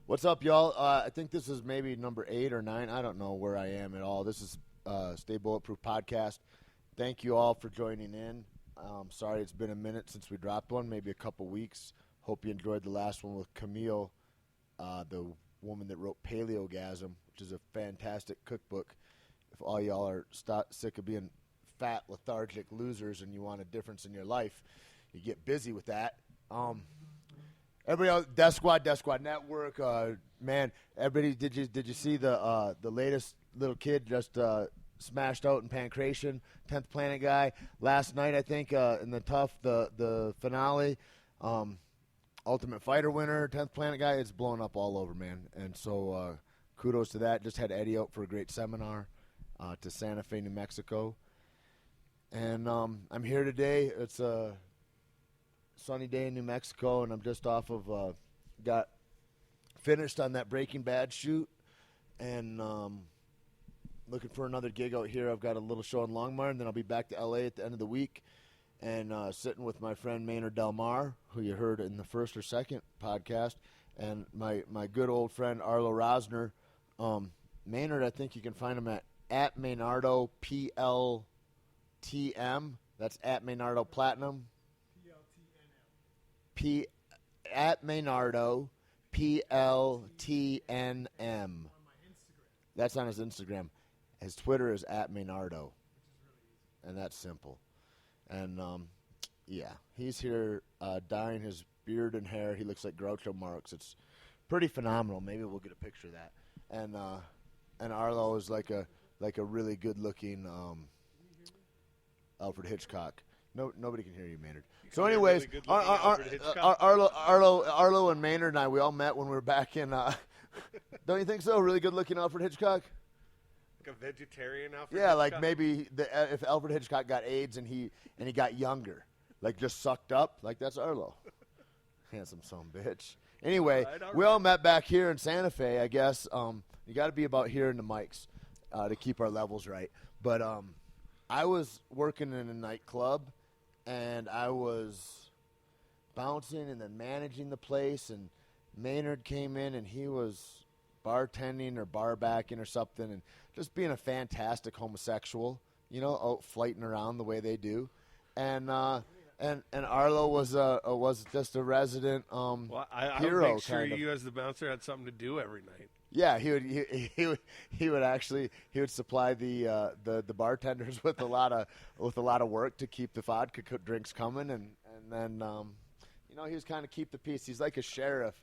What's up, y'all? I think this is maybe number 8 or 9. I don't know where I am at all. This is Stay Bulletproof Podcast. Thank you all for joining in. Sorry it's been a minute since we dropped one, maybe a couple weeks. Hope you enjoyed the last one with Camille, the woman that wrote Paleogasm, which is a fantastic cookbook. If all y'all are sick of being fat, lethargic losers and you want a difference in your life, you get busy with that. Everybody else, Death Squad Network, man. Everybody, did you see the latest little kid just smashed out in Pancration, 10th Planet guy last night? I think in the Tough, the finale, Ultimate Fighter winner, 10th Planet guy. It's blown up all over, man. And so kudos to that. Just had Eddie out for a great seminar to Santa Fe, New Mexico, and I'm here today. It's a sunny day in New Mexico, and I'm just off of got finished on that Breaking Bad shoot, and looking for another gig out here. I've got a little show in Longmont, and then I'll be back to LA at the end of the week, and sitting with my friend Maynard Del Mar, who you heard in the first or second podcast, and my good old friend Arlo Rosner. Maynard, I think you can find him at Maynardo PLTM. That's at Maynardo Platinum. At Maynardo PLTNM. That's on his Instagram. His Twitter is at Maynardo, and that's simple. And yeah, he's here dyeing his beard and hair. He looks like Groucho Marx. It's pretty phenomenal. Maybe we'll get a picture of that. And Arlo is like a really good looking Alfred Hitchcock. No, nobody can hear you, Maynard. So, anyways, Arlo and Maynard and I, we all met when we were back in. Don't you think so? Really good-looking Alfred Hitchcock. Like a vegetarian Alfred. Yeah, Hitchcock? like maybe if Alfred Hitchcock got AIDS and he got younger, like just sucked up, like that's Arlo. Handsome son of a bitch. Anyway, we all met back here in Santa Fe. I guess you got to be about here in the mics to keep our levels right. But I was working in a nightclub. And I was bouncing and then managing the place, and Maynard came in, and he was bartending or bar backing or something, and just being a fantastic homosexual, out flighting around the way they do. And Arlo was just a resident well, I hero. would make sure you as the bouncer had something to do every night. Yeah, he would supply the bartenders with a lot of work to keep the vodka drinks coming, and then he was kind of keep the peace. He's like a sheriff,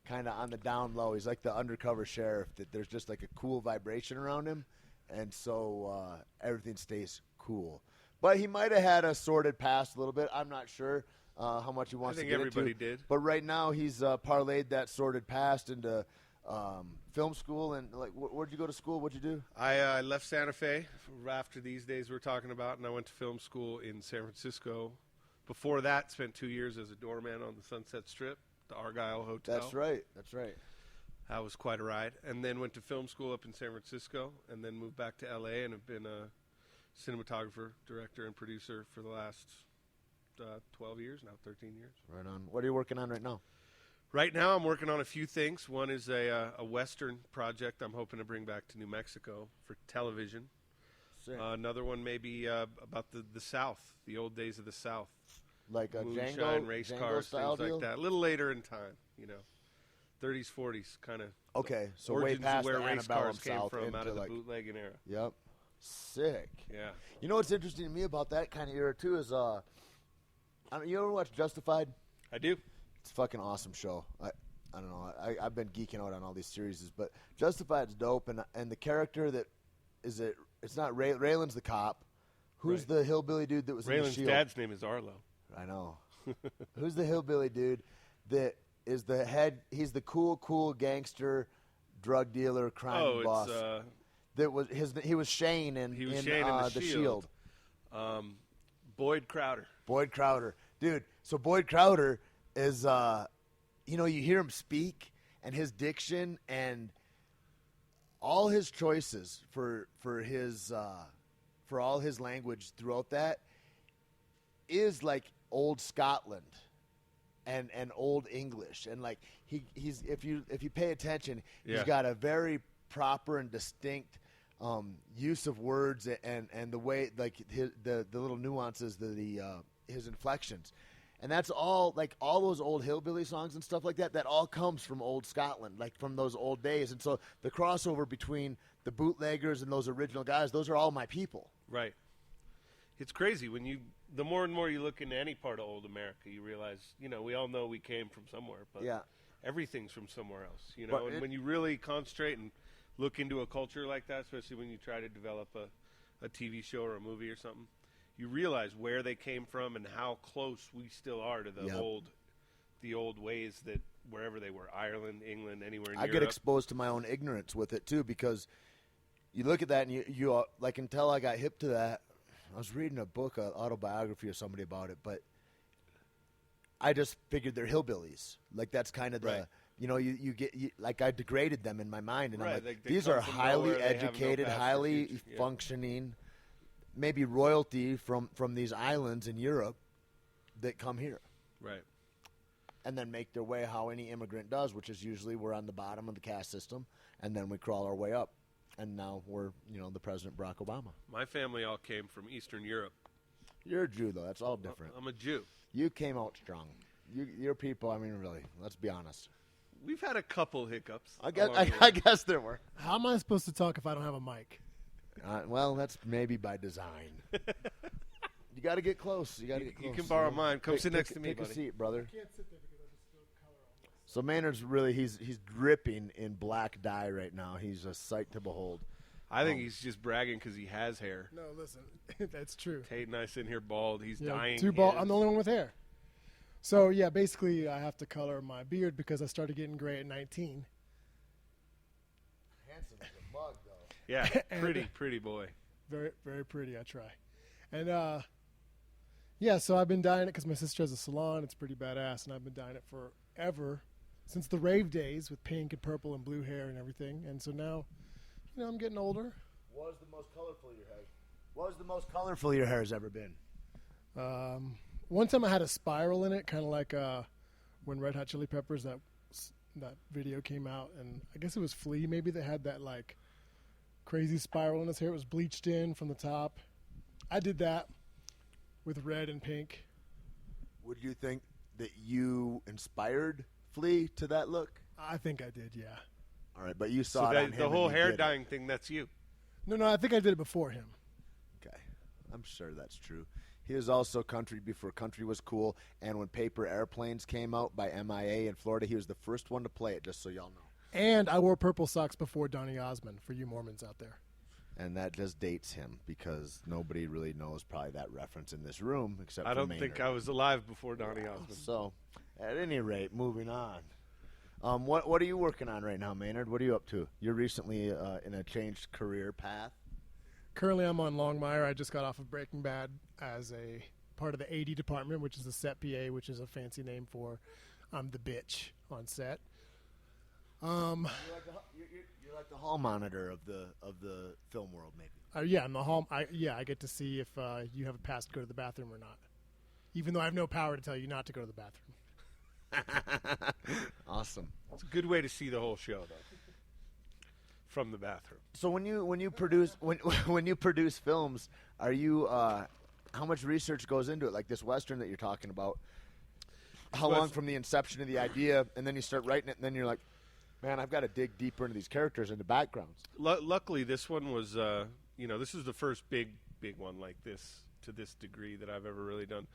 kind of on the down low. He's like the undercover sheriff that there's just like a cool vibration around him, and so everything stays cool. But he might have had a sordid past a little bit. I'm not sure how much he wants to get into. I think everybody did. But right now he's parlayed that sordid past into film school. And like, where'd you go to school? What'd you do? I left Santa Fe after these days we're talking about, and I went to film school in San Francisco. Before that, spent 2 years as a doorman on the Sunset Strip, the Argyle Hotel. That's right. That was quite a ride. And then went to film school up in San Francisco, and then moved back to L.A. and have been a cinematographer, director, and producer for the last 12 years, now 13 years. Right on. What are you working on right now? Right now I'm working on a few things. One is a Western project I'm hoping to bring back to New Mexico for television. Another one may be about the South, the old days of the South. Like a Moonshine, race cars, things deal? like that. A little later in time, 30s, 40s, kind of. Okay, so origins way past of where the race cars antebellum came South from out of the like, bootlegging era. Yep. Sick. Yeah. You know what's interesting to me about that kind of era, too, is you ever watch Justified? I do. It's a fucking awesome show. I don't know. I've been geeking out on all these series, but Justified's dope, and the character that is it? It's not Raylan's the cop. Who's the hillbilly dude that was in the Shield? Raylan's dad's name is Arlo. I know. Who's the hillbilly dude that is the head? He's the cool gangster, drug dealer, crime boss. That was he was Shane in the Shield. Boyd Crowder. Boyd Crowder, dude. So Boyd Crowder is, you hear him speak and his diction and all his choices for all his language throughout that is like old Scotland. and old English, and like he's if you pay attention, Yeah. he's got a very proper and distinct use of words and the way like the little nuances, his inflections. And that's all, like, all those old hillbilly songs and stuff like that, that all comes from old Scotland, like, from those old days. And so the crossover between the bootleggers and those original guys, those are all my people. Right. It's crazy when the more and more you look into any part of old America, you realize, we all know we came from somewhere, but Yeah. everything's from somewhere else, But and when you really concentrate and look into a culture like that, especially when you try to develop a TV show or a movie or something, you realize where they came from and how close we still are to the old ways that wherever they were, Ireland, England, anywhere in Europe. I get exposed to my own ignorance with it, too, because you look at that and you like, until I got hip to that, I was reading a book, an autobiography of somebody about it, but I just figured they're hillbillies. Like, that's kind of the, Right. you get, like, I degraded them in my mind, and Right, I'm like, they these come are from highly nowhere, they have no educated, past or highly future. Yeah. functioning, maybe royalty from these islands in Europe that come here. Right. And then make their way how any immigrant does, which is usually we're on the bottom of the caste system, and then we crawl our way up. And now we're, the President Barack Obama. My family all came from Eastern Europe. You're a Jew, though. That's all different. I'm a Jew. You came out strong. Your people, I mean, really, let's be honest. We've had a couple hiccups. I guess, along the I way. guess there were. How am I supposed to talk if I don't have a mic? Well, that's maybe by design. You got to get close. You got to get close. You can borrow mine. Come sit next to me, Take buddy. a seat, brother. Can't sit there because I just spilled color on this. So Maynard's really, he's dripping in black dye right now. He's a sight to behold. I think he's just bragging because he has hair. No, listen, that's true. Tait and I sitting here bald. He's Yeah, dying. two bald. I'm the only one with hair. So yeah, basically, I have to color my beard because I started getting gray at 19. Handsome as a mug, though. Yeah, And- pretty boy. Very, very pretty. I try. And yeah, so I've been dyeing it because my sister has a salon. It's pretty badass, and I've been dyeing it forever, since the rave days with pink and purple and blue hair and everything. And so now, I'm getting older. What was the most colorful your hair? What was the most colorful your hair has ever been? One time I had a spiral in it, kind of like when Red Hot Chili Peppers that video came out, and I guess it was Flea maybe that had that like crazy spiral in his hair. It was bleached in from the top. I did that with red and pink. Would you think that you inspired Flea to that look? I think I did, yeah. All right, but you So saw it on him. the whole and you hair did it. dyeing thing, that's you. No, I think I did it before him. Okay, I'm sure that's true. He was also country before country was cool, and when Paper Airplanes came out by MIA in Florida, he was the first one to play it, just so y'all know. And I wore purple socks before Donny Osmond, for you Mormons out there. And that just dates him, because nobody really knows probably that reference in this room, except I for don't Maynard. think I was alive before Donny Osmond. So, at any rate, moving on. What are you working on right now, Maynard? What are you up to? You're recently in a changed career path. Currently, I'm on Longmire. I just got off of Breaking Bad as a part of the AD department, which is the set PA, which is a fancy name for I'm the bitch on set. You're like the hall monitor of the film world, maybe. Yeah, I'm the hall. I get to see if you have a pass to go to the bathroom or not, even though I have no power to tell you not to go to the bathroom. Awesome. It's a good way to see the whole show, though, from the bathroom. So when you produce when you produce films, are you how much research goes into it? Like this Western that you're talking about, how long from the inception of the idea, and then you start writing it, and then you're like, man, I've got to dig deeper into these characters and the backgrounds. Luckily, this one was, this is the first big one like this to this degree that I've ever really done.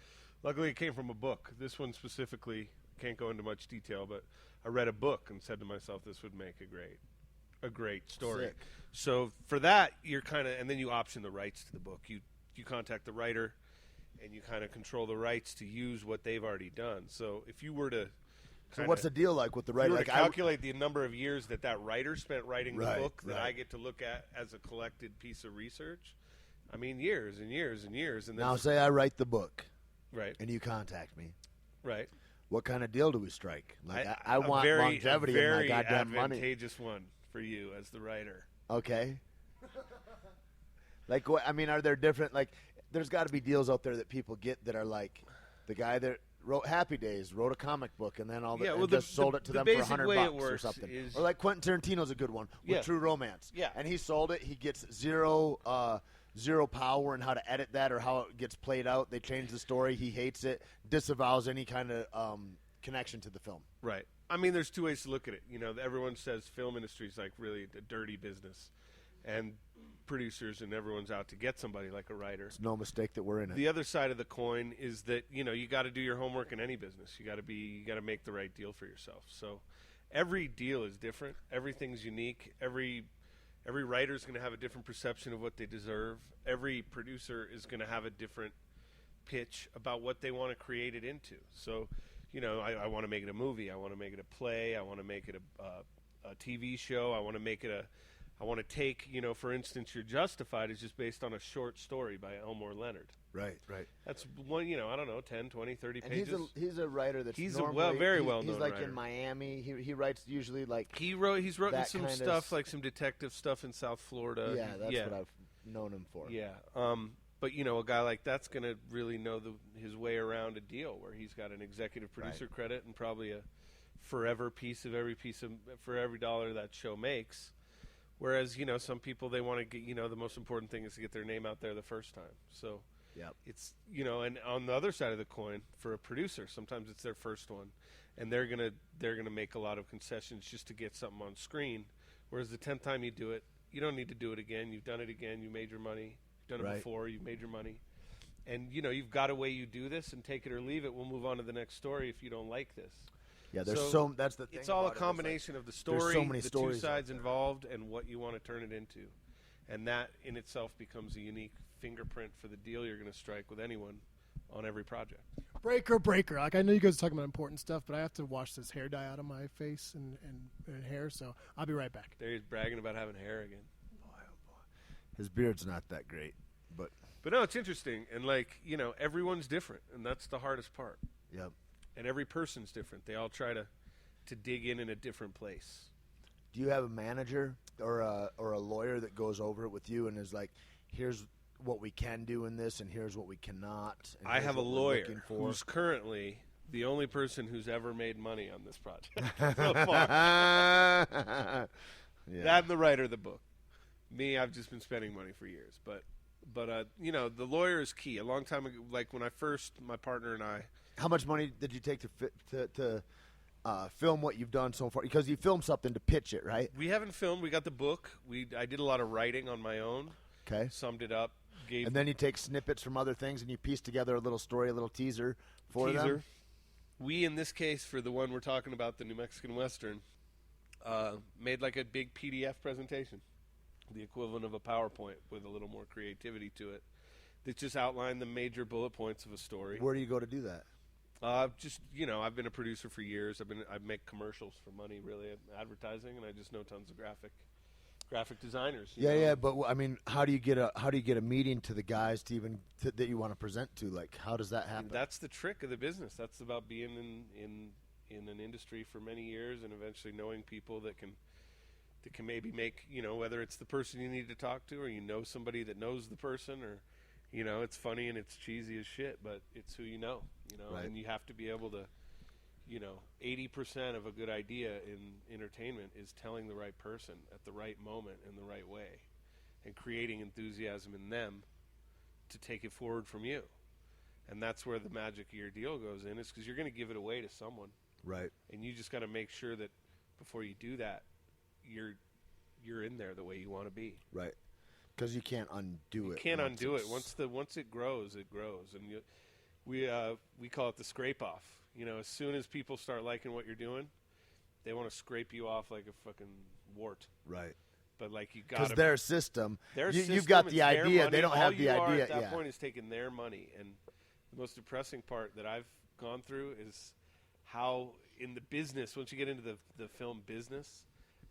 Luckily, it came from a book. This one specifically, can't go into much detail, but I read a book and said to myself, this would make a great story. Sick. So for that, you're kind of, and then you option the rights to the book. You contact the writer, and you kind of control the rights to use what they've already done. So if you were to So what's the deal like with the If writer? you were Like to calculate the number of years that writer spent writing the Right, book that right. I get to look at as a collected piece of research, I mean years and years and years. And then now say I write the book right, and you contact me. right. What kind of deal do we strike? Like I A want longevity in my goddamn money. advantageous one for you as the writer. Okay. Like what? I mean, are there different? Like, there's got to be deals out there that people get that are like, the guy that wrote Happy Days, wrote a comic book, and then just sold it to them for $100 or something. Or like Quentin Tarantino's a good one with True Romance. Yeah. And he sold it. He gets zero power in how to edit that or how it gets played out. They change the story. He hates it, disavows any kind of connection to the film. Right. I mean, there's two ways to look at it. Everyone says film industry is like really a dirty business, and producers and everyone's out to get somebody like a writer. It's no mistake that we're in it. The other side of the coin is that you got to do your homework in any business. You got to make the right deal for yourself. So every deal is different. Everything's unique. Every writer is going to have a different perception of what they deserve. Every producer is going to have a different pitch about what they want to create it into. So, I want to make it a movie. I want to make it a play. I want to make it a TV show. I want to take, for instance, You're Justified is just based on a short story by Elmore Leonard. Right. That's one, I don't know, 10, 20, 30 and pages. He's a writer that's he's normally, very well known. He's like writer. in Miami. He writes usually like he's written some stuff like some detective stuff in South Florida. Yeah, that's what I've known him for. Yeah. But a guy like that's going to really know his way around a deal where he's got an executive producer credit and probably a forever piece for every dollar that show makes. Whereas, some people, they want to get, the most important thing is to get their name out there the first time. So it's, and on the other side of the coin, for a producer, sometimes it's their first one, and they're gonna make a lot of concessions just to get something on screen. Whereas the 10th time you do it, you don't need to do it again. You've done it again. You made your money. You've done it before. You've made your money. And, you've got a way you do this, and take it or leave it. We'll move on to the next story if you don't like this. Yeah, that's the thing. It's all a combination of the story, so many the stories two sides involved, and what you want to turn it into. And that in itself becomes a unique fingerprint for the deal you're going to strike with anyone on every project. Breaker. Like, I know you guys are talking about important stuff, but I have to wash this hair dye out of my face and hair, so I'll be right back. There he's bragging about having hair again. Boy, oh boy. His beard's not that great, but no, it's interesting. And, everyone's different, and that's the hardest part. Yep. And every person's different. They all try to dig in a different place. Do you have a manager or a lawyer that goes over it with you and is like, here's what we can do in this and here's what we cannot? I have a lawyer who's currently the only person who's ever made money on this project so far. That and the writer of the book. Me, I've just been spending money for years. But the lawyer is key. A long time ago, like when my partner and I. How much money did you take to film what you've done so far? Because you filmed something to pitch it, right? We haven't filmed. We got the book. I did a lot of writing on my own. Okay. Summed it up. And then you take snippets from other things and you piece together a little story, a little teaser for them? We, in this case, for the one we're talking about, the New Mexican Western, made like a big PDF presentation, the equivalent of a PowerPoint with a little more creativity to it, that just outlined the major bullet points of a story. Where do you go to do that? I've been a producer for years. I make commercials for money, really, advertising, and I just know tons of graphic designers. Yeah. But I mean, how do you get a meeting to the guys that you want to present to? Like, how does that happen? And that's the trick of the business. That's about being in an industry for many years and eventually knowing people that can maybe make, whether it's the person you need to talk to or somebody that knows the person or. It's funny and it's cheesy as shit, but it's who you know, right. And you have to be able to, 80% of a good idea in entertainment is telling the right person at the right moment in the right way and creating enthusiasm in them to take it forward from you. And that's where the magic of your deal goes in, is because you're going to give it away to someone. Right. And you just got to make sure that before you do that, you're in there the way you want to be. Right. Because you can't undo it. You can't undo it. Once it grows, it grows. And we call it the scrape off. As soon as people start liking what you're doing, they want to scrape you off like a fucking wart. Right. But you got to. Because their system, you've got the idea. They don't have the idea. All you are at that point is taking their money. And the most depressing part that I've gone through is how in the business, once you get into the film business,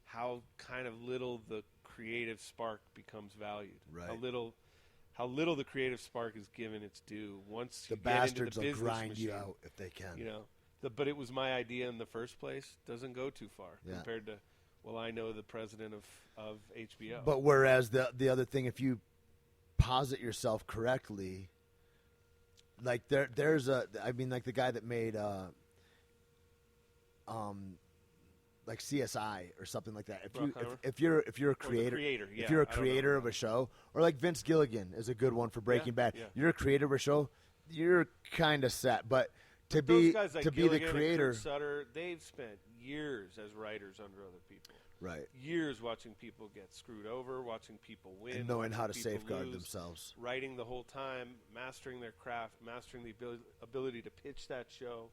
how kind of little the creative spark becomes valued. Right. How little the creative spark is given its due. Once the you bastards get into the will grind machine, you out if they can. But it was my idea in the first place. Doesn't go too far compared to, I know the president of HBO. But whereas the other thing, if you posit yourself correctly, like there's like the guy that made like CSI or something like that. If you're a creator, if you're a creator of a show, or like Vince Gilligan is a good one for Breaking Bad. Yeah. You're a creator of a show, you're kind of set. But to those be guys like to be Gilligan the and creator, Kurt Sutter, they've spent years as writers under other people. right? Years watching people get screwed over, watching people win, And knowing how to watching people safeguard lose, themselves. writing the whole time, mastering their craft, mastering the ability to pitch that show,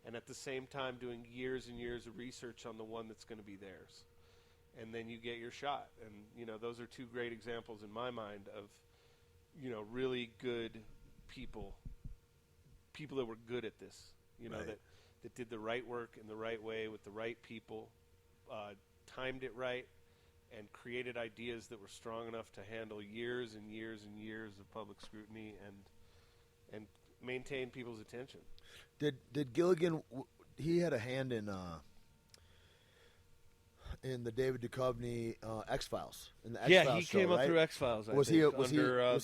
and at the same time doing years and years of research on the one that's going to be theirs. And then you get your shot. And, you know, those are two great examples in my mind of, you know, really good people that were good at this, you know, Right. that did the right work in the right way with the right people, timed it right, and created ideas that were strong enough to handle years and years and years of public scrutiny and maintain people's attention. Did Gilligan? He had a hand in the David Duchovny X-Files. In the X-Files he show, came up right? through X-Files. Was he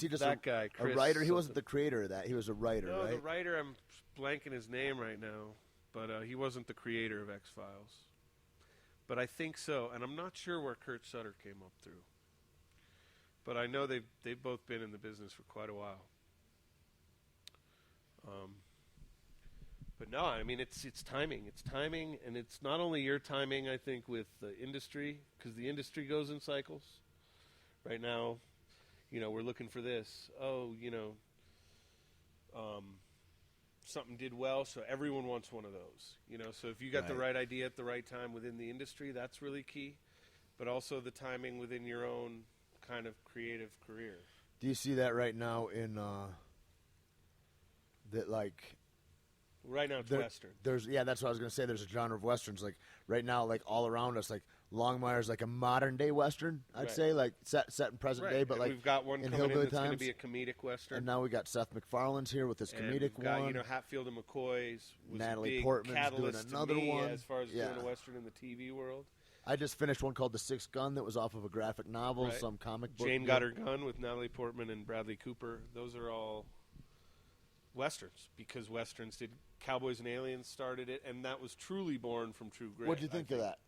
just that guy? a Chris writer? He wasn't something. the creator of that. He was a writer, No, right? the writer. I'm blanking his name right now, but he wasn't the creator of X-Files. But I think so, and I'm not sure where Kurt Sutter came up through. But I know they've both been in the business for quite a while. But no, I mean it's timing. It's timing, and it's not only your timing. I think with the industry, because the industry goes in cycles. Right now, you know, we're looking for this. Oh, you know, something did well, so everyone wants one of those. You know, so if you got the right idea at the right time within the industry, that's really key. But also the timing within your own kind of creative career. Do you see that right now in that like? Right now it's Western. That's what I was going to say. There's a genre of Westerns. Like right now, like all around us, like Longmire's like a modern day Western, I'd say, like set in present day, but and like we've got one in coming in Hillbilly that's going to times. be a comedic Western. And now we got Seth MacFarlane's here with this and comedic we've got, one. You know, Hatfield and McCoy's was Natalie a big Portman's catalyst doing another to me one. as far as doing a Western in the TV world. I just finished one called The Sixth Gun that was off of a graphic novel, some comic book. Jane Got Her Gun with Natalie Portman and Bradley Cooper. Those are all Westerns because Westerns did. Cowboys and Aliens started it, and that was truly born from true grit. What did you think of that?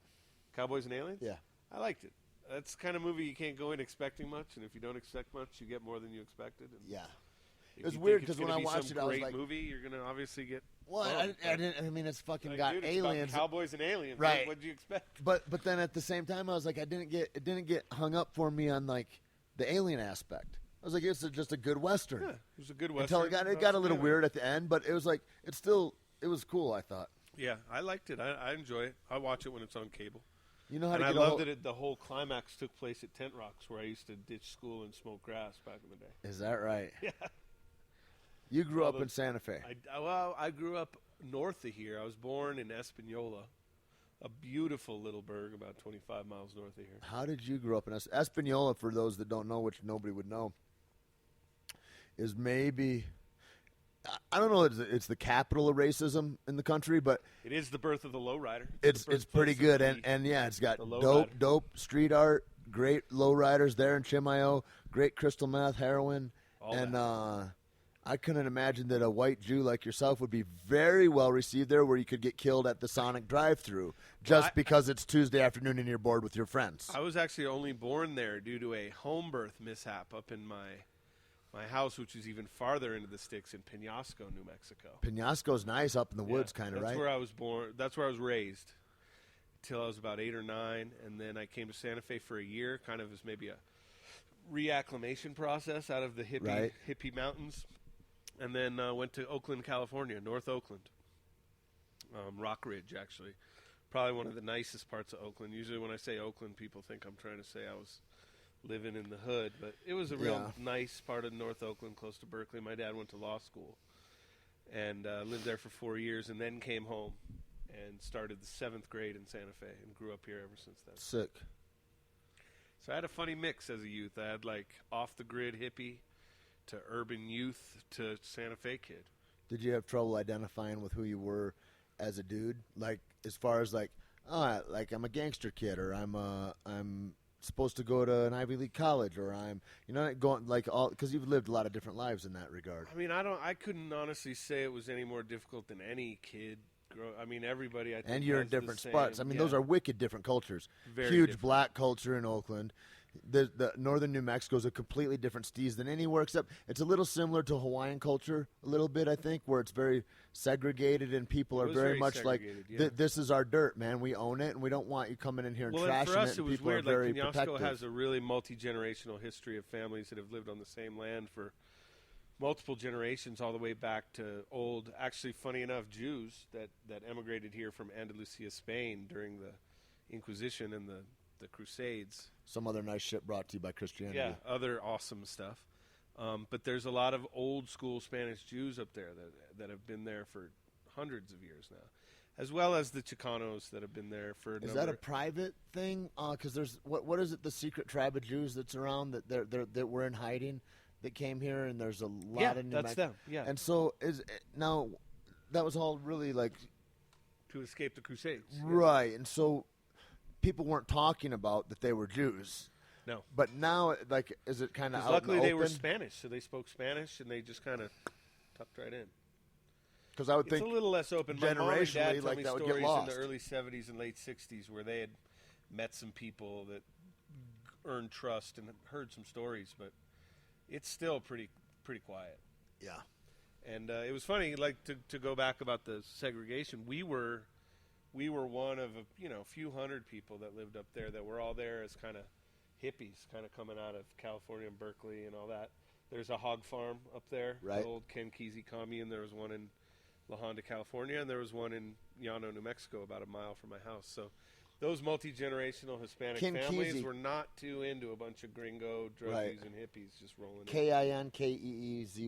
Cowboys and Aliens? Yeah. I liked it. That's the kind of movie you can't go in expecting much, and if you don't expect much, you get more than you expected. And yeah. It was weird because when I watched it, I was like, movie, you're going to obviously get. Well, I mean, it's fucking like, got dude, aliens. It's about cowboys and aliens. Right. What did you expect? But then at the same time, I was like, it didn't get hung up for me on like the alien aspect. I was like, it's just a good Western. Yeah, it was a good Western. Until it got a little weird at the end, but it was like, it was cool, I thought. Yeah, I liked it. I enjoy it. I watch it when it's on cable. You know how and to I get love that the whole climax took place at Tent Rocks, where I used to ditch school and smoke grass back in the day. Is that right? Yeah. You grew up in Santa Fe. I grew up north of here. I was born in Espanola, a beautiful little burg about 25 miles north of here. How did you grow up in Espanola? For those that don't know, which nobody would know, is maybe, I don't know, it's the capital of racism in the country, but it is the birth of the lowrider. It's pretty good, and yeah, it's got dope street art, great lowriders there in Chimayo, great crystal meth, heroin, I couldn't imagine that a white Jew like yourself would be very well received there, where you could get killed at the Sonic drive-thru just because it's Tuesday afternoon and you're bored with your friends. I was actually only born there due to a home birth mishap up in my house, which is even farther into the sticks in Penasco, New Mexico. Penasco's nice up in the woods, kind of, right? That's where I was born. That's where I was raised until I was about 8 or 9, and then I came to Santa Fe for a year, kind of as maybe a reacclimation process out of the hippie mountains. And then went to Oakland, California, North Oakland. Rock Ridge, actually. Probably one of the nicest parts of Oakland. Usually when I say Oakland, people think I'm trying to say I was living in the hood. But it was a real nice part of North Oakland, close to Berkeley. My dad went to law school and lived there for 4 years, and then came home and started the 7th grade in Santa Fe and grew up here ever since then. Sick. So I had a funny mix as a youth. I had like off-the-grid hippie to urban youth to Santa Fe kid. Did you have trouble identifying with who you were as a dude? Like, as far as like, like I'm a gangster kid, or I'm supposed to go to an Ivy League college, or I'm, going like all because you've lived a lot of different lives in that regard. I mean, I couldn't honestly say it was any more difficult than any kid. I mean, everybody. I think And you're in has the different same- spots. I mean, those are wicked different cultures. Very Huge different. black culture in Oakland. The northern New Mexico is a completely different steez than anywhere, except it's a little similar to Hawaiian culture a little bit, I think, where it's very segregated and people It are was very very much like, segregated, yeah. this is our dirt, man. We own it, and we don't want you coming in here and Well, trashing and for us, it. And it was people weird. are very Like, Penobscot protective. has a really multi-generational history of families that have lived on the same land for multiple generations, all the way back to old, actually, funny enough, Jews that emigrated here from Andalusia, Spain during the Inquisition and the Crusades. Some other nice shit brought to you by Christianity. Yeah, other awesome stuff. But there's a lot of old school Spanish Jews up there that have been there for hundreds of years now, as well as the Chicanos that have been there for. Is that a private thing? Because there's what is it? The secret tribe of Jews that's around that were in hiding, that came here, and there's a lot of New that's them. Yeah, And so now that was all really like to escape the Crusades. right, and so people weren't talking about that they were Jews. No. But now, like, is it kind of out Luckily, in the they were open? Spanish, so they spoke Spanish, and they just kind of tucked right in. Because I would It's think a little less open. My mom and generationally, dad told like, me that would get stories in lost. the early 70s and late 60s where they had met some people that earned trust and heard some stories, but it's still pretty quiet. yeah. And it was funny, like, to go back about the segregation. We were one of a few hundred people that lived up there that were all there as kind of hippies, kind of coming out of California and Berkeley and all that. There's a hog farm up there, Right. the old Ken Kesey commune. There was one in La Honda, California, and there was one in Llano, New Mexico, about a mile from my house. So those multi-generational Hispanic Ken families Kesey. were not too into a bunch of gringo druggies Right. and hippies just rolling in. Kinkeezy.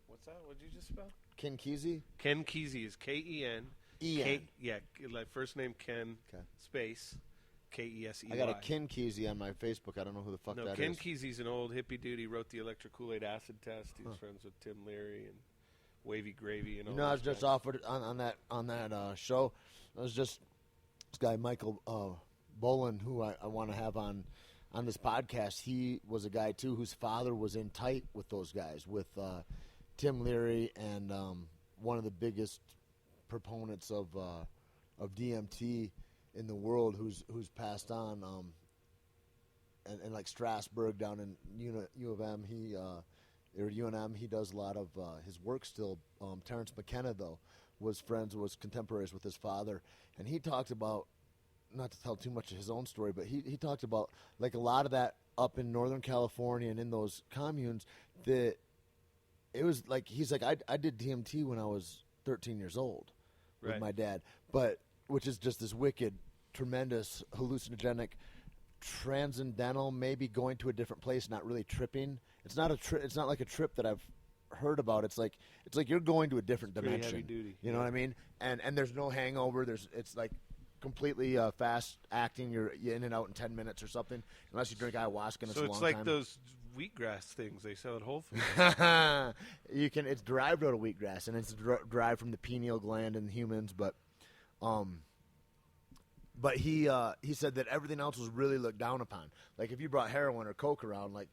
What's that? What did you just spell? Ken Kesey? Ken Kesey is K-E-N. E-N. Like first name Ken, Okay. space, K-E-S-E-Y. I got a Ken Kesey on my Facebook. I don't know who the fuck No, that Ken is. Kesey's an old hippie dude. He wrote the electric Kool-Aid acid test. He was friends with Tim Leary and Wavy Gravy and all I was those just guys. offered on that show. I was just this guy Michael Bolin, who I want to have on this podcast. He was a guy too whose father was in Tait with those guys, with Tim Leary and one of the biggest proponents of DMT in the world, who's passed on. And like Strasbourg down in U of M, or UNM, he does a lot of his work still. Terrence McKenna, though, was contemporaries with his father, and he talked about, not to tell too much of his own story, but he talked about like a lot of that up in Northern California and in those communes, that it was like, he's like, I did DMT when I was 13 years old with Right. my dad, but which is just this wicked, tremendous, hallucinogenic, transcendental, maybe going to a different place, not really tripping. It's not it's not like a trip that I've heard about. It's like you're going to a different Pretty dimension. heavy duty. You know what I mean? And there's no hangover. It's like completely fast acting. You're in and out in 10 minutes or something, unless you drink ayahuasca. And So it's a it's long like time. those wheatgrass things they sell at Whole Foods. It's derived out of wheatgrass, and it's derived from the pineal gland in humans. But he said that everything else was really looked down upon. Like if you brought heroin or coke around, like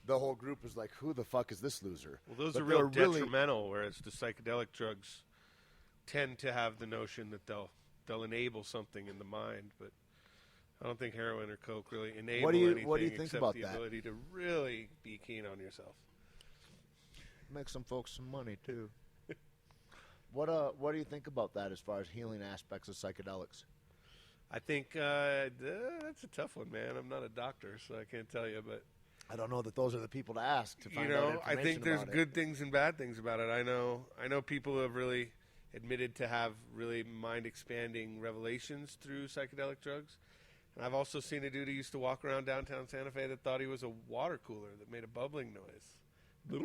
the whole group was like, "Who the fuck is this loser?" Well, those But are they were real detrimental, whereas the psychedelic drugs tend to have the notion that they'll enable something in the mind, but I don't think heroin or coke really enable anything what do you think except about the that? ability to really be keen on yourself. Make some folks some money too. What do you think about that as far as healing aspects of psychedelics? I think that's a tough one, man. I'm not a doctor, so I can't tell you, but I don't know that those are the people to ask to find out I information think there's about good things and bad things about it. I know people who have really admitted to have really mind-expanding revelations through psychedelic drugs. And I've also seen a dude who used to walk around downtown Santa Fe that thought he was a water cooler that made a bubbling noise.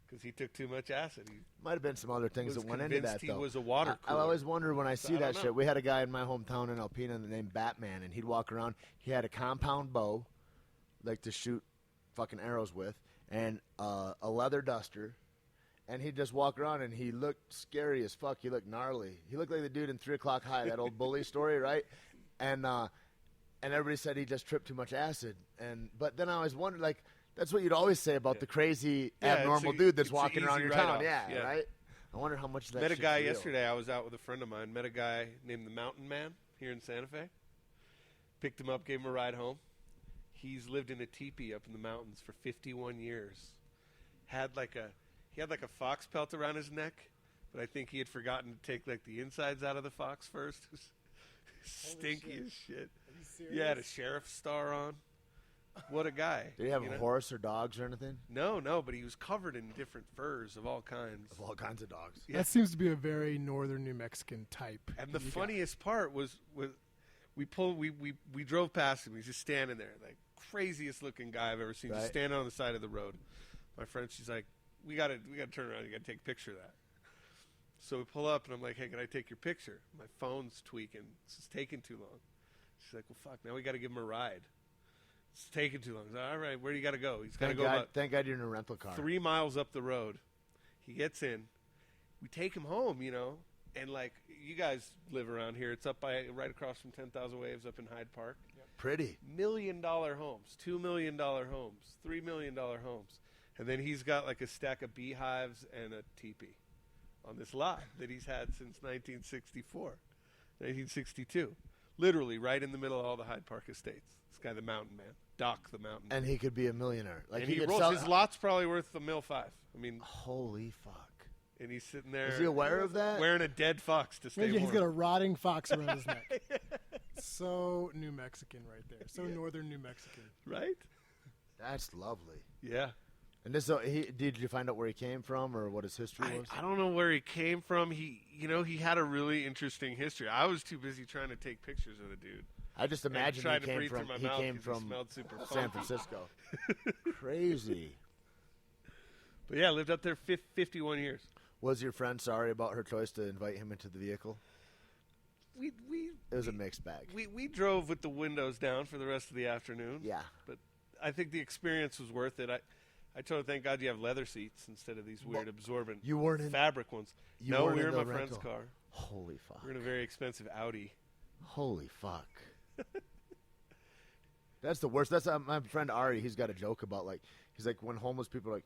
Because he took too much acid. He Might have been some other things was that went into that, convinced he though. was a water I cooler. always wonder when I see I that don't know. shit. We had a guy in my hometown in Alpena named Batman, and he'd walk around. He had a compound bow, like to shoot fucking arrows with, and a leather duster. And he'd just walk around, and he looked scary as fuck. He looked gnarly. He looked like the dude in 3 O'Clock High, that old bully story, right? and everybody said he just tripped too much acid. But then I always wondered, like, that's what you'd always say about the crazy abnormal dude that's walking around your town. Yeah, right. I wonder how much of that. Met a shit's guy real. yesterday. I was out with a friend of mine. Met a guy named the Mountain Man here in Santa Fe. Picked him up, gave him a ride home. He's lived in a teepee up in the mountains for 51 years. He had like a fox pelt around his neck, but I think he had forgotten to take like the insides out of the fox first. It was stinky as shit. Are you serious? Yeah, had a sheriff's star on. What a guy. Did he have a horse or dogs or anything? No, but he was covered in different furs of all kinds. Of all kinds of dogs. Yeah. That seems to be a very northern New Mexican type. And the funniest part was we drove past him. He's just standing there, like craziest looking guy I've ever seen, just standing on the side of the road. My friend, she's like, we gotta turn around. You gotta take a picture of that. So we pull up, and I'm like, hey, can I take your picture? My phone's tweaking. It's taking too long. She's like, well, fuck. Now we got to give him a ride. It's taking too long. All right, where do you got to go? He's got to go about Thank God you're in a rental car. 3 miles up the road. He gets in. We take him home, and like you guys live around here. It's up right across from 10,000 Waves up in Hyde Park. Yep. Pretty. $1 million homes, $2 million homes, $3 million homes. And then he's got like a stack of beehives and a teepee on this lot that he's had since 1962. Literally right in the middle of all the Hyde Park estates. This guy, the Mountain Man. Doc, the Mountain Man. And he could be a millionaire. Like and he could rolls. sell, his lot's probably worth $1.5 million. I mean, holy fuck. And he's sitting there. Is he aware of that? Wearing a dead fox to stay Maybe warm. he's got a rotting fox around his neck. So New Mexican right there. So northern New Mexican. Right? That's lovely. Yeah. And this, did you find out where he came from or what his history was? I don't know where he came from. He had a really interesting history. I was too busy trying to take pictures of the dude. I just imagine he came from super San Francisco. Crazy. But yeah, lived up there 51 years. Was your friend sorry about her choice to invite him into the vehicle? It was a mixed bag. We drove with the windows down for the rest of the afternoon. Yeah. But I think the experience was worth it. I told her, thank God you have leather seats instead of these weird absorbent fabric ones. No, we were in my friend's car. Holy fuck. We're in a very expensive Audi. Holy fuck. That's the worst. That's my friend Ari. He's got a joke about he's like when homeless people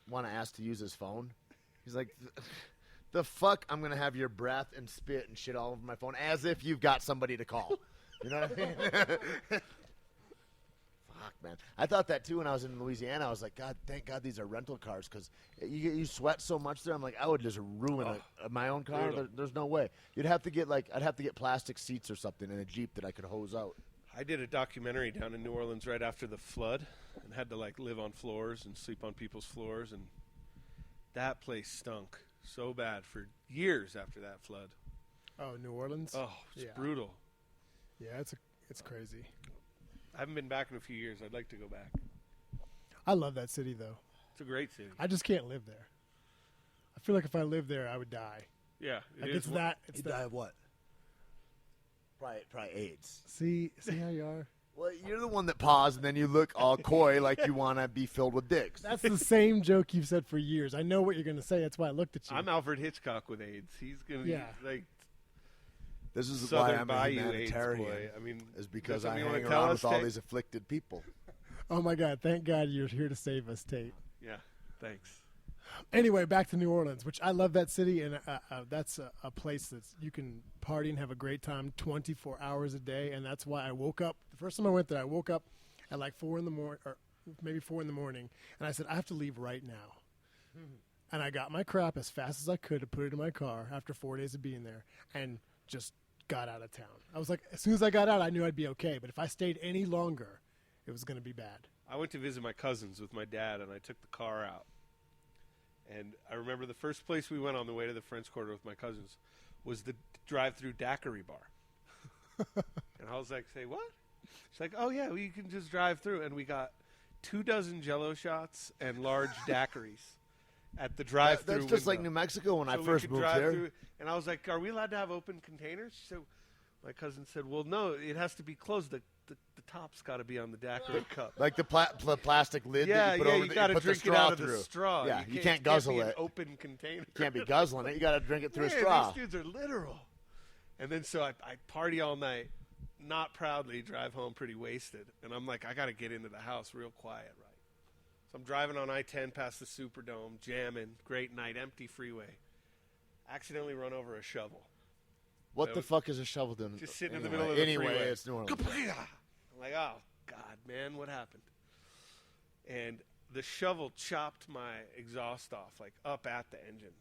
want to ask to use his phone. He's like, the fuck I'm gonna have your breath and spit and shit all over my phone as if you've got somebody to call. You know what I mean? Fuck, man. I thought that too when I was in Louisiana. I was like, God, thank God these are rental cars because you sweat so much there. I'm like, I would just ruin my own car. There's no way. I'd have to get plastic seats or something in a Jeep that I could hose out. I did a documentary down in New Orleans right after the flood and had to live on floors and sleep on people's floors, and that place stunk so bad for years after that flood. Oh, New Orleans? Oh, it's brutal. Yeah, it's crazy. I haven't been back in a few years. I'd like to go back. I love that city, though. It's a great city. I just can't live there. I feel like if I lived there, I would die. Yeah. It's that. Die of what? Probably AIDS. See how you are? Well, you're the one that paused, and then you look all coy like you want to be filled with dicks. That's the same joke you've said for years. I know what you're going to say. That's why I looked at you. I'm Alfred Hitchcock with AIDS. He's going to be like... This is Southern why I'm a humanitarian. I mean, is because I hang around with all these afflicted people. Oh, my God. Thank God you're here to save us, Tait. Yeah, thanks. Anyway, back to New Orleans, which I love that city, and that's a place that you can party and have a great time 24 hours a day, and that's why I woke up. The first time I went there, I woke up at like 4 in the morning, or maybe 4 in the morning, and I said, I have to leave right now. And I got my crap as fast as I could to put it in my car after 4 days of being there, and just got out of town. I was like, as soon as I got out, I knew I'd be okay, but if I stayed any longer, it was going to be bad. I went to visit my cousins with my dad, and I took the car out. And I remember the first place we went on the way to the French Quarter with my cousins was the drive-through daiquiri bar. And I was like, say what? She's like, oh, yeah, well, you can just drive through. And we got 24 Jell-O shots and large daiquiris at the drive-through That's just window. like New Mexico when I first moved here. Through, and I was like, are we allowed to have open containers? So my cousin said, well, no, it has to be closed. The top's got to be on the daiquiri cup. Like the plastic lid yeah, that you put over you got to drink it out of the straw. Yeah, you can't guzzle be it. An open container. You can't be guzzling it. You got to drink it through a Man, straw. These dudes are literal. And then so I party all night, not proudly drive home pretty wasted. And I'm like, I got to get into the house real quiet, right? So I'm driving on I-10 past the Superdome, jamming, great night, empty freeway. Accidentally run over a shovel. What the fuck is a shovel doing? Just sitting in the middle of the freeway. Anyway, it's New Orleans. I'm like, oh, God, man, what happened? And the shovel chopped my exhaust off, like up at the engine.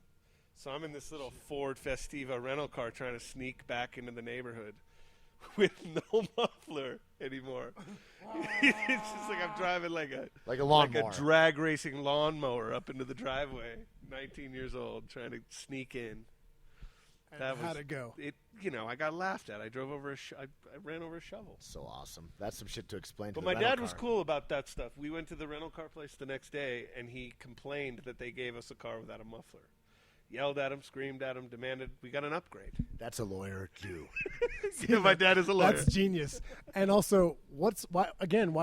So I'm in this little Ford Festiva rental car trying to sneak back into the neighborhood with no muffler anymore. It's just like I'm driving like a lawnmower. Like a drag racing lawnmower up into the driveway. 19 years old, trying to sneak in. And how'd it go? I got laughed at. I drove over I ran over a shovel. So awesome. That's some shit to explain to But the my rental dad was car. cool about that stuff. We went to the rental car place the next day, and he complained that they gave us a car without a muffler. Yelled at him, screamed at him, demanded we got an upgrade. That's a lawyer, too. Yeah, my dad is a lawyer. That's genius. And also, why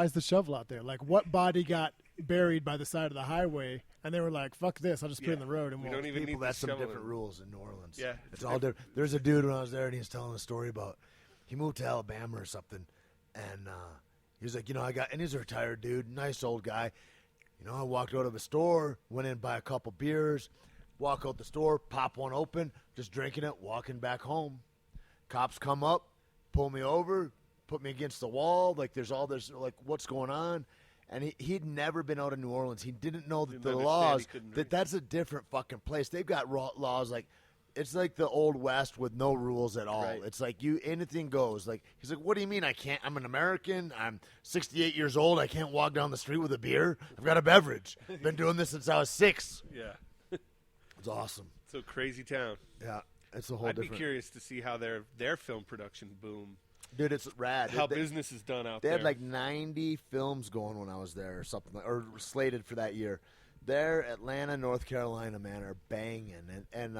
is the shovel out there? Like, what body got buried by the side of the highway, and they were like, fuck this, I'll just put it in the road. And we don't even People, need that's some shovel different rules in New Orleans. Yeah. It's all different. There's a dude when I was there, and he was telling a story about he moved to Alabama or something, and he was like, and he's a retired dude, nice old guy. I walked out of a store, went in, buy a couple beers, walk out the store, pop one open, just drinking it, walking back home. Cops come up, pull me over, put me against the wall. Like, there's all this, like, what's going on? And he'd never been out of New Orleans. He didn't know that the laws, that's a different fucking place. They've got laws like, it's like the Old West with no rules at all. Right. It's like anything goes. Like, he's like, what do you mean I can't? I'm an American. I'm 68 years old. I can't walk down the street with a beer. I've got a beverage. Been doing this since I was 6. Yeah. It's awesome. It's a crazy town. Yeah. It's a whole I'd different. be curious to see how their film production boom. Dude, it's rad. How business is done out They there. had like 90 films going when I was there or something, or slated for that year. There, Atlanta, North Carolina, man, are banging. And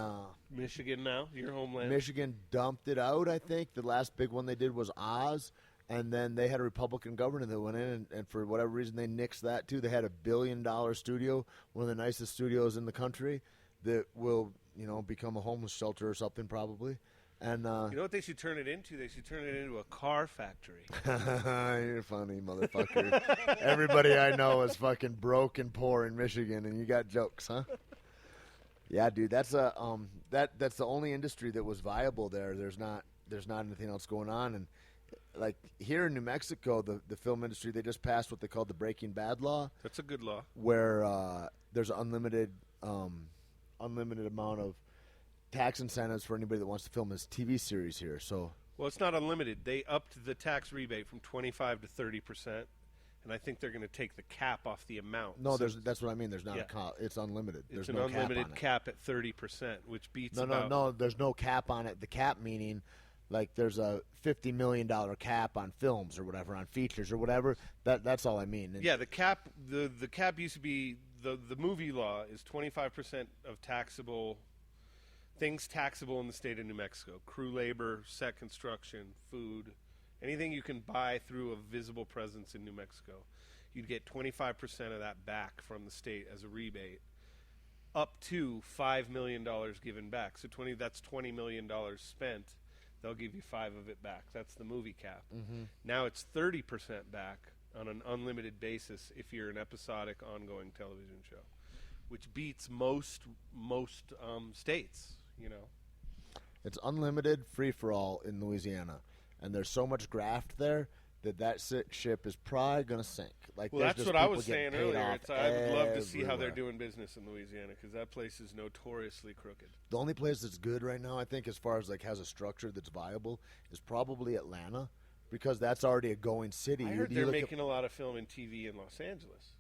Michigan now, your homeland. Michigan dumped it out, I think. The last big one they did was Oz. And then they had a Republican governor that went in, and for whatever reason, they nixed that, too. They had $1 billion studio, one of the nicest studios in the country, that will, become a homeless shelter or something probably. And you know what they should turn it into? They should turn it into a car factory. You're funny, motherfucker. Everybody I know is fucking broke and poor in Michigan, and you got jokes, huh? Yeah, dude, that's that's the only industry that was viable there. There's not anything else going on, and like here in New Mexico, the film industry, they just passed what they call the Breaking Bad law. That's a good law. Where there's an unlimited amount of tax incentives for anybody that wants to film this TV series here. So, well, it's not unlimited. They upped the tax rebate from 25% to 30%, and I think they're going to take the cap off the amount. No, that's what I mean. There's not it's unlimited. It's there's an no unlimited cap at 30%, which beats No, there's no cap on it. The cap meaning like there's a $50 million cap on films or whatever, on features or whatever. That's all I mean. And yeah, the cap used to be the movie law is 25% of things taxable in the state of New Mexico: crew labor, set construction, food, anything you can buy through a visible presence in New Mexico. You'd get 25% of that back from the state as a rebate, up to $5 million given back. So that's $20 million spent. They'll give you 5 of it back. That's the movie cap. Mm-hmm. Now it's 30% back on an unlimited basis if you're an episodic, ongoing television show, which beats most states. It's unlimited, free for all in Louisiana, and there's so much graft there that ship is probably gonna sink. Like, well, that's what I was saying earlier. I would love to see how they're doing business in Louisiana, because that place is notoriously crooked. The only place that's good right now, I think, as far as like has a structure that's viable, is probably Atlanta, because that's already a going city. I heard they're making a lot of film and TV in Los Angeles.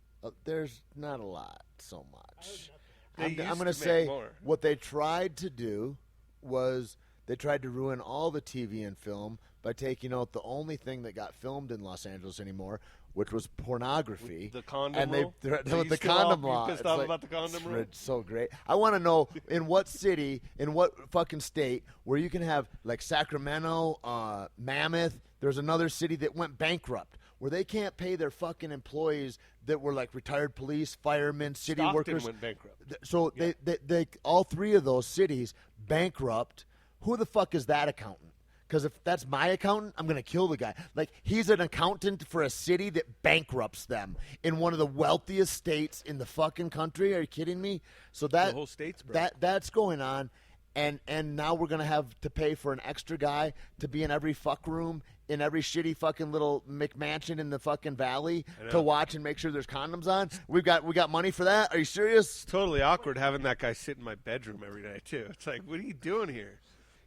There's not a lot so much. They I'm used going to to say more. what they tried to do was they tried to ruin all the TV and film by taking out the only thing that got filmed in Los Angeles anymore, which was pornography. With the condom and rule? with the condom law. Pissed off about the condom rule? It's so great. I want to know in what city, in what fucking state, where you can have like Sacramento, Mammoth. There's another city that went bankrupt, where they can't pay their fucking employees that were like retired police, firemen, city Stockton workers. went bankrupt. So they all 3 of those cities bankrupt. Who the fuck is that accountant? Because if that's my accountant, I'm going to kill the guy. Like, he's an accountant for a city that bankrupts them in one of the wealthiest states in the fucking country. Are you kidding me? So that The whole state's broke. that's going on. And now we're going to have to pay for an extra guy to be in every fuck room in every shitty fucking little McMansion in the fucking valley to watch and make sure there's condoms on. We got money for that? Are you serious? It's totally awkward having that guy sit in my bedroom every night, too. It's like, what are you doing here?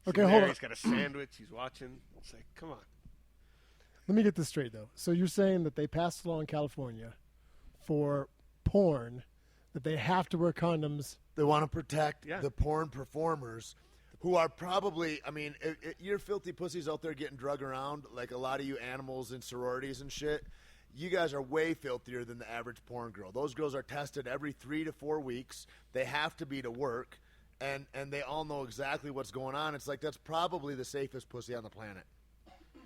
Okay, He's hold there, on. He's got a sandwich. He's watching. It's like, come on. Let me get this straight, though. So you're saying that they passed a law in California for porn that they have to wear condoms. They want to protect Yeah. the porn performers who are probably, I mean, you're filthy pussies out there getting drug around, like a lot of you animals in sororities and shit. You guys are way filthier than the average porn girl. Those girls are tested every 3 to 4 weeks. They have to be to work, and they all know exactly what's going on. It's like that's probably the safest pussy on the planet.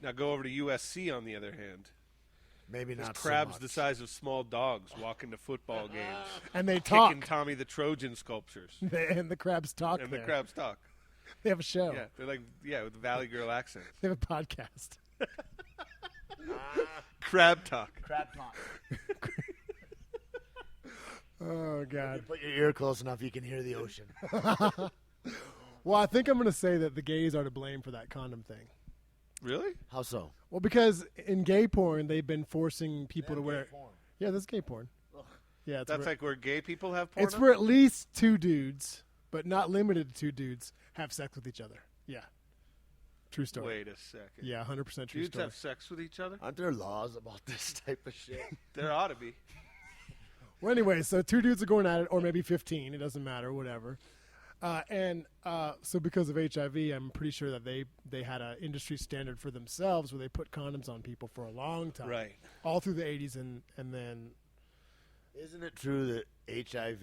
Now go over to USC, on the other hand. Maybe There's not crabs so the much. size of small dogs walking to football games. And they Kicking talk. Tommy the Trojan sculptures. And the crabs talk And there. the crabs talk. They have a show. Yeah, they're like, with the Valley Girl accents. They have a podcast. Crab talk. Crab talk. Oh, You God. put your ear close enough, you can hear the ocean. Well, I think I'm going to say that the gays are to blame for that condom thing. Really? How so? Well, because in gay porn, they've been forcing people to wear. Porn. Yeah, that's gay porn. Yeah, it's That's where, like where gay people have porn? it's where at least 2 dudes, but not limited to 2 dudes, have sex with each other. Yeah. True story. Wait a second. Yeah, 100% true Dudes story. have sex with each other? Aren't there laws about this type of shit? There ought to be. Well, anyway, so 2 dudes are going at it, or maybe 15. It doesn't matter, whatever. So because of HIV, I'm pretty sure that they had an industry standard for themselves where they put condoms on people for a long time. Right. All through the 80s and then... Isn't it true that HIV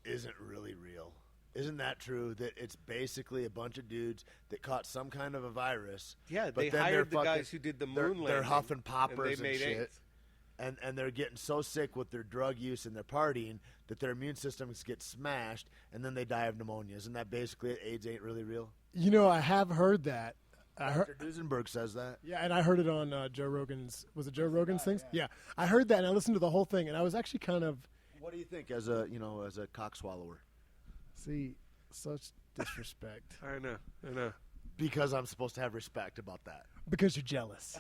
isn't really real? Isn't that true that it's basically a bunch of dudes that caught some kind of a virus? Yeah, but they then hired they're the fucking- guys who did the they're- moon They're landing, huffing poppers and they made shit. AIDS. And they're getting so sick with their drug use and their partying that their immune systems get smashed, and then they die of pneumonia. Isn't that basically it? AIDS ain't really real? You know, I have heard that. Dr. Duesenberg says that. Yeah, and I heard it on Joe Rogan's. Was it Joe Rogan's things? Yeah, I heard that, and I listened to the whole thing, and I was actually kind of What do you think as a cock swallower? such disrespect I know. Because I'm supposed to have respect about that. because you're jealous.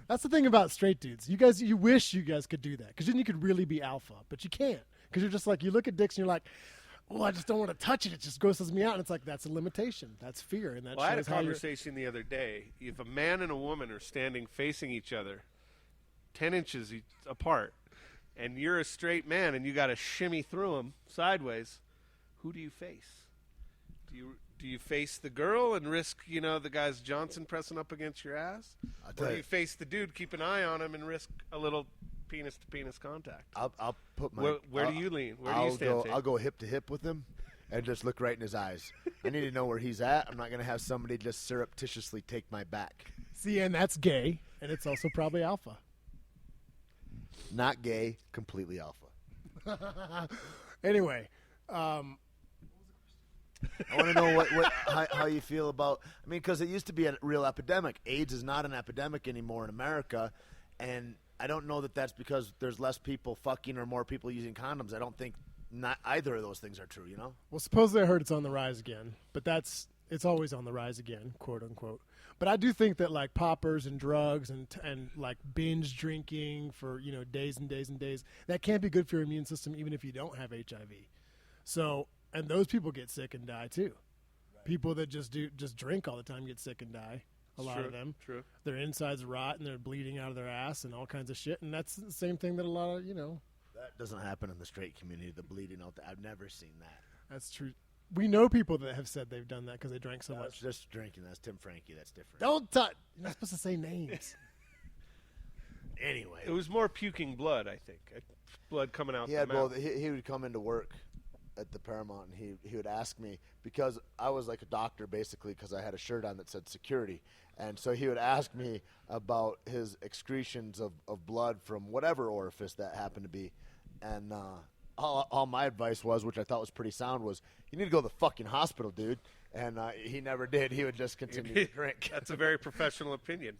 That's the thing about straight dudes. You wish you guys could do that because then you could really be alpha, but you can't because you're just like you look at dicks and you're like, well, I just don't want to touch it. It just grosses me out. And it's like that's a limitation. That's fear, and that Well, I had a shows how you're. conversation the other day. If a man and a woman are standing facing each other 10 inches apart, and you're a straight man and you got to shimmy through them sideways, who do you face? Do you face the girl and risk, the guy's Johnson pressing up against your ass? I'll Or tell do you, you face the dude, keep an eye on him, and risk a little penis-to-penis contact? I'll put my. Where do you lean? Where do you stand, Tate? I'll go hip to hip with him, and just look right in his eyes. I need to know where he's at. I'm not going to have somebody just surreptitiously take my back. See, and that's gay, and it's also probably alpha. Not gay, completely alpha. Anyway, I want to know how you feel about. I mean, because it used to be a real epidemic. AIDS is not an epidemic anymore in America, and I don't know that that's because there's less people fucking or more people using condoms. I don't think not either of those things are true. well, supposedly I heard it's on the rise again, but it's always on the rise again, quote unquote. But I do think that like poppers and drugs and like binge drinking for days and days and days, that can't be good for your immune system even if you don't have HIV. So, and those people get sick and die too. Right. People that just drink all the time get sick and die. A lot of them. True. Their insides rot and they're bleeding out of their ass and all kinds of shit. And that's the same thing that a lot of That doesn't happen in the straight community. The bleeding out. I've never seen that. That's true. We know people that have said they've done that because they drank so That's much. just drinking. That's Tim Frankie. That's different. Don't touch. You're not supposed to say names. Anyway, It was more puking blood, I think. Blood coming out he the had mouth. both. He would come into work at the Paramount, and he would ask me because I was like a doctor basically because I had a shirt on that said security, and so he would ask me about his excretions of blood from whatever orifice that happened to be, and all my advice was, which I thought was pretty sound, was you need to go to the fucking hospital, dude. And he never did. He would just continue to drink. That's a very professional opinion.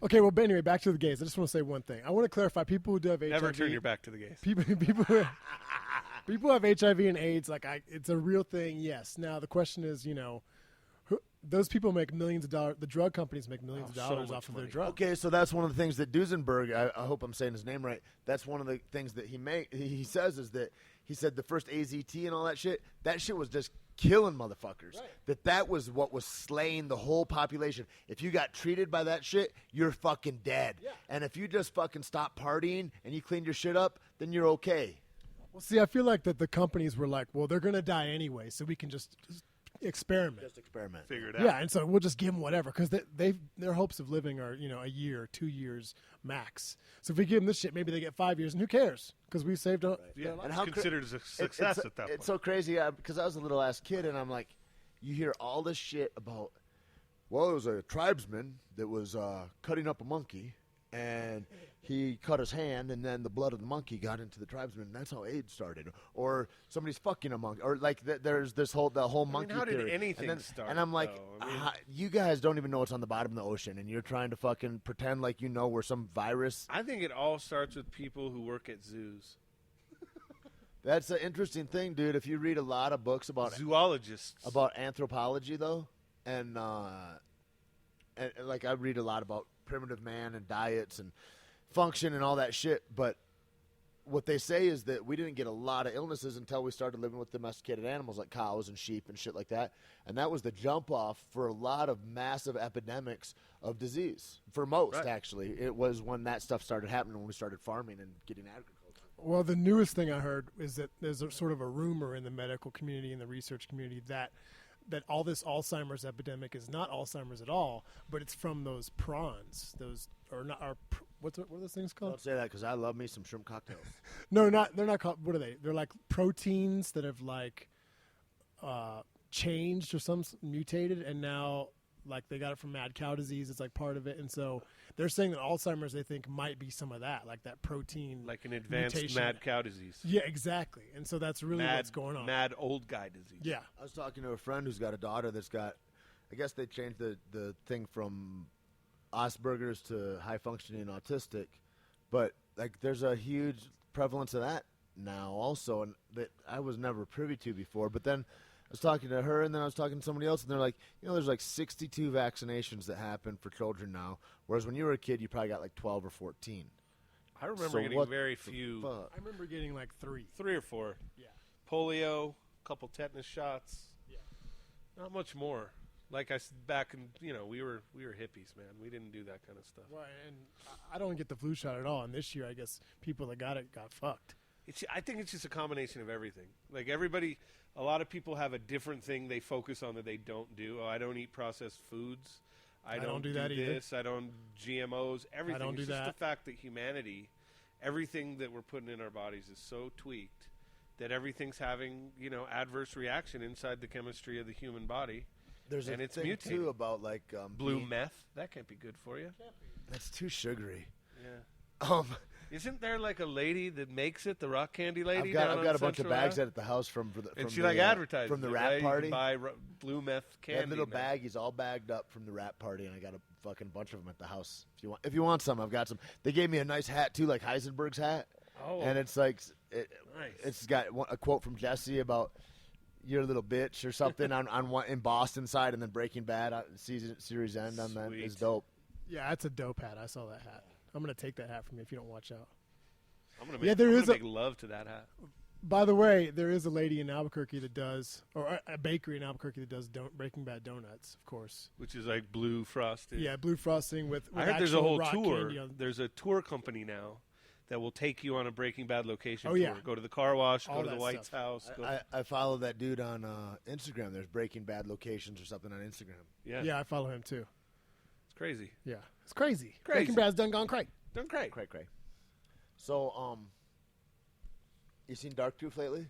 Okay, well, but anyway, back to the gays. I just want to say one thing. I want to clarify: people who do have HIV, Never turn your back to the gays. people who have HIV and AIDS, like it's a real thing. Yes. Now the question is, those people make millions of dollars. The drug companies make millions of dollars off of their drugs. Okay, so that's one of the things that Duesenberg, I hope I'm saying his name right, that's one of the things that he says is that he said the first AZT and all that shit was just killing motherfuckers. Right. That was what was slaying the whole population. If you got treated by that shit, you're fucking dead. Yeah. And if you just fucking stop partying and you cleaned your shit up, then you're okay. Well, see, I feel like that the companies were like, well, they're going to die anyway, so we can just experiment. Just experiment. Figure it out. Yeah, and so we'll just give them whatever because their hopes of living are a year, 2 years max. So if we give them this shit, maybe they get 5 years, and who cares? Because we saved up. Yeah, and how considered as a success at that point. It's so crazy because I was a little ass kid, and I'm like, you hear all this shit about. Well, it was a tribesman that was cutting up a monkey, and he cut his hand, and then the blood of the monkey got into the tribesman, and that's how AIDS started. Or somebody's fucking a monkey, or like there's the whole monkey how theory. did anything start? And I'm like, you guys don't even know what's on the bottom of the ocean, and you're trying to fucking pretend like we're some virus. I think it all starts with people who work at zoos. That's an interesting thing, dude. If you read a lot of books about zoologists, about anthropology, though, and like I read a lot about primitive man and diets and function and all that shit, but what they say is that we didn't get a lot of illnesses until we started living with domesticated animals like cows and sheep and shit like that, and that was the jump off for a lot of massive epidemics of disease. For most, actually, it was when that stuff started happening, when we started farming and getting agriculture. Well, the newest thing I heard is that there's a sort of a rumor in the medical community and the research community that all this Alzheimer's epidemic is not Alzheimer's at all, but it's from those prawns. What are those things called? Don't say that because I love me some shrimp cocktails. No, they're not called. What are they? They're like proteins that have like changed or mutated, and now like they got it from mad cow disease. It's like part of it, and so they're saying that Alzheimer's they think might be some of that, like that protein, like an advanced mutation. Mad cow disease. Yeah, exactly. And so that's really what's going on. Mad old guy disease. Yeah, I was talking to a friend who's got a daughter that's got. I guess they changed the thing from Asperger's to high functioning autistic, but like there's a huge prevalence of that now also, and that I was never privy to before. But then I was talking to her, and then I was talking to somebody else, and they're like, there's like 62 vaccinations that happen for children now, whereas when you were a kid, you probably got like 12 or 14. I remember getting very few. I remember getting like 3 or 4. Yeah, polio, a couple tetanus shots. Yeah, not much more. Like I said back in, we were hippies, man. We didn't do that kind of stuff. Right, and I don't get the flu shot at all. And this year, I guess people that got it got fucked. I think it's just a combination of everything. Like a lot of people have a different thing they focus on that they don't do. Oh, I don't eat processed foods. I don't do that this. Either. I don't GMOs. Everything. I don't do that. It's just the fact that humanity, everything that we're putting in our bodies is so tweaked that everything's having adverse reaction inside the chemistry of the human body. There's and a it's thing mutating. too about like blue meth. That can't be good for you. That's too sugary. Yeah. Isn't there like a lady that makes it, the rock candy lady? I've got a bunch of bags at the house from advertising from the rap party. You can buy blue meth candy. That little bag, he's all bagged up from the rap party, and I got a fucking bunch of them at the house. If you want some, I've got some. They gave me a nice hat too, like Heisenberg's hat, and it's like nice. It's got a quote from Jesse about "you're a little bitch" or something on one in Boston side, and then Breaking Bad series end on that is dope. Yeah, that's a dope hat. I saw that hat. I'm gonna take that hat from you if you don't watch out. I'm gonna make love to that hat. By the way, there is a lady in Albuquerque that does, or a bakery in Albuquerque that does Breaking Bad donuts, of course. Which is like blue frosting. Yeah, blue frosting with I heard there's a whole tour. There's a tour company now that will take you on a Breaking Bad location tour. Yeah. Go to the car wash, go to the White's house. I follow that dude on Instagram. There's Breaking Bad locations or something on Instagram. Yeah, I follow him too. It's crazy. Yeah, it's crazy. Breaking Bad's done gone cray. Done cray. Cray. So, you seen Dark Truth lately?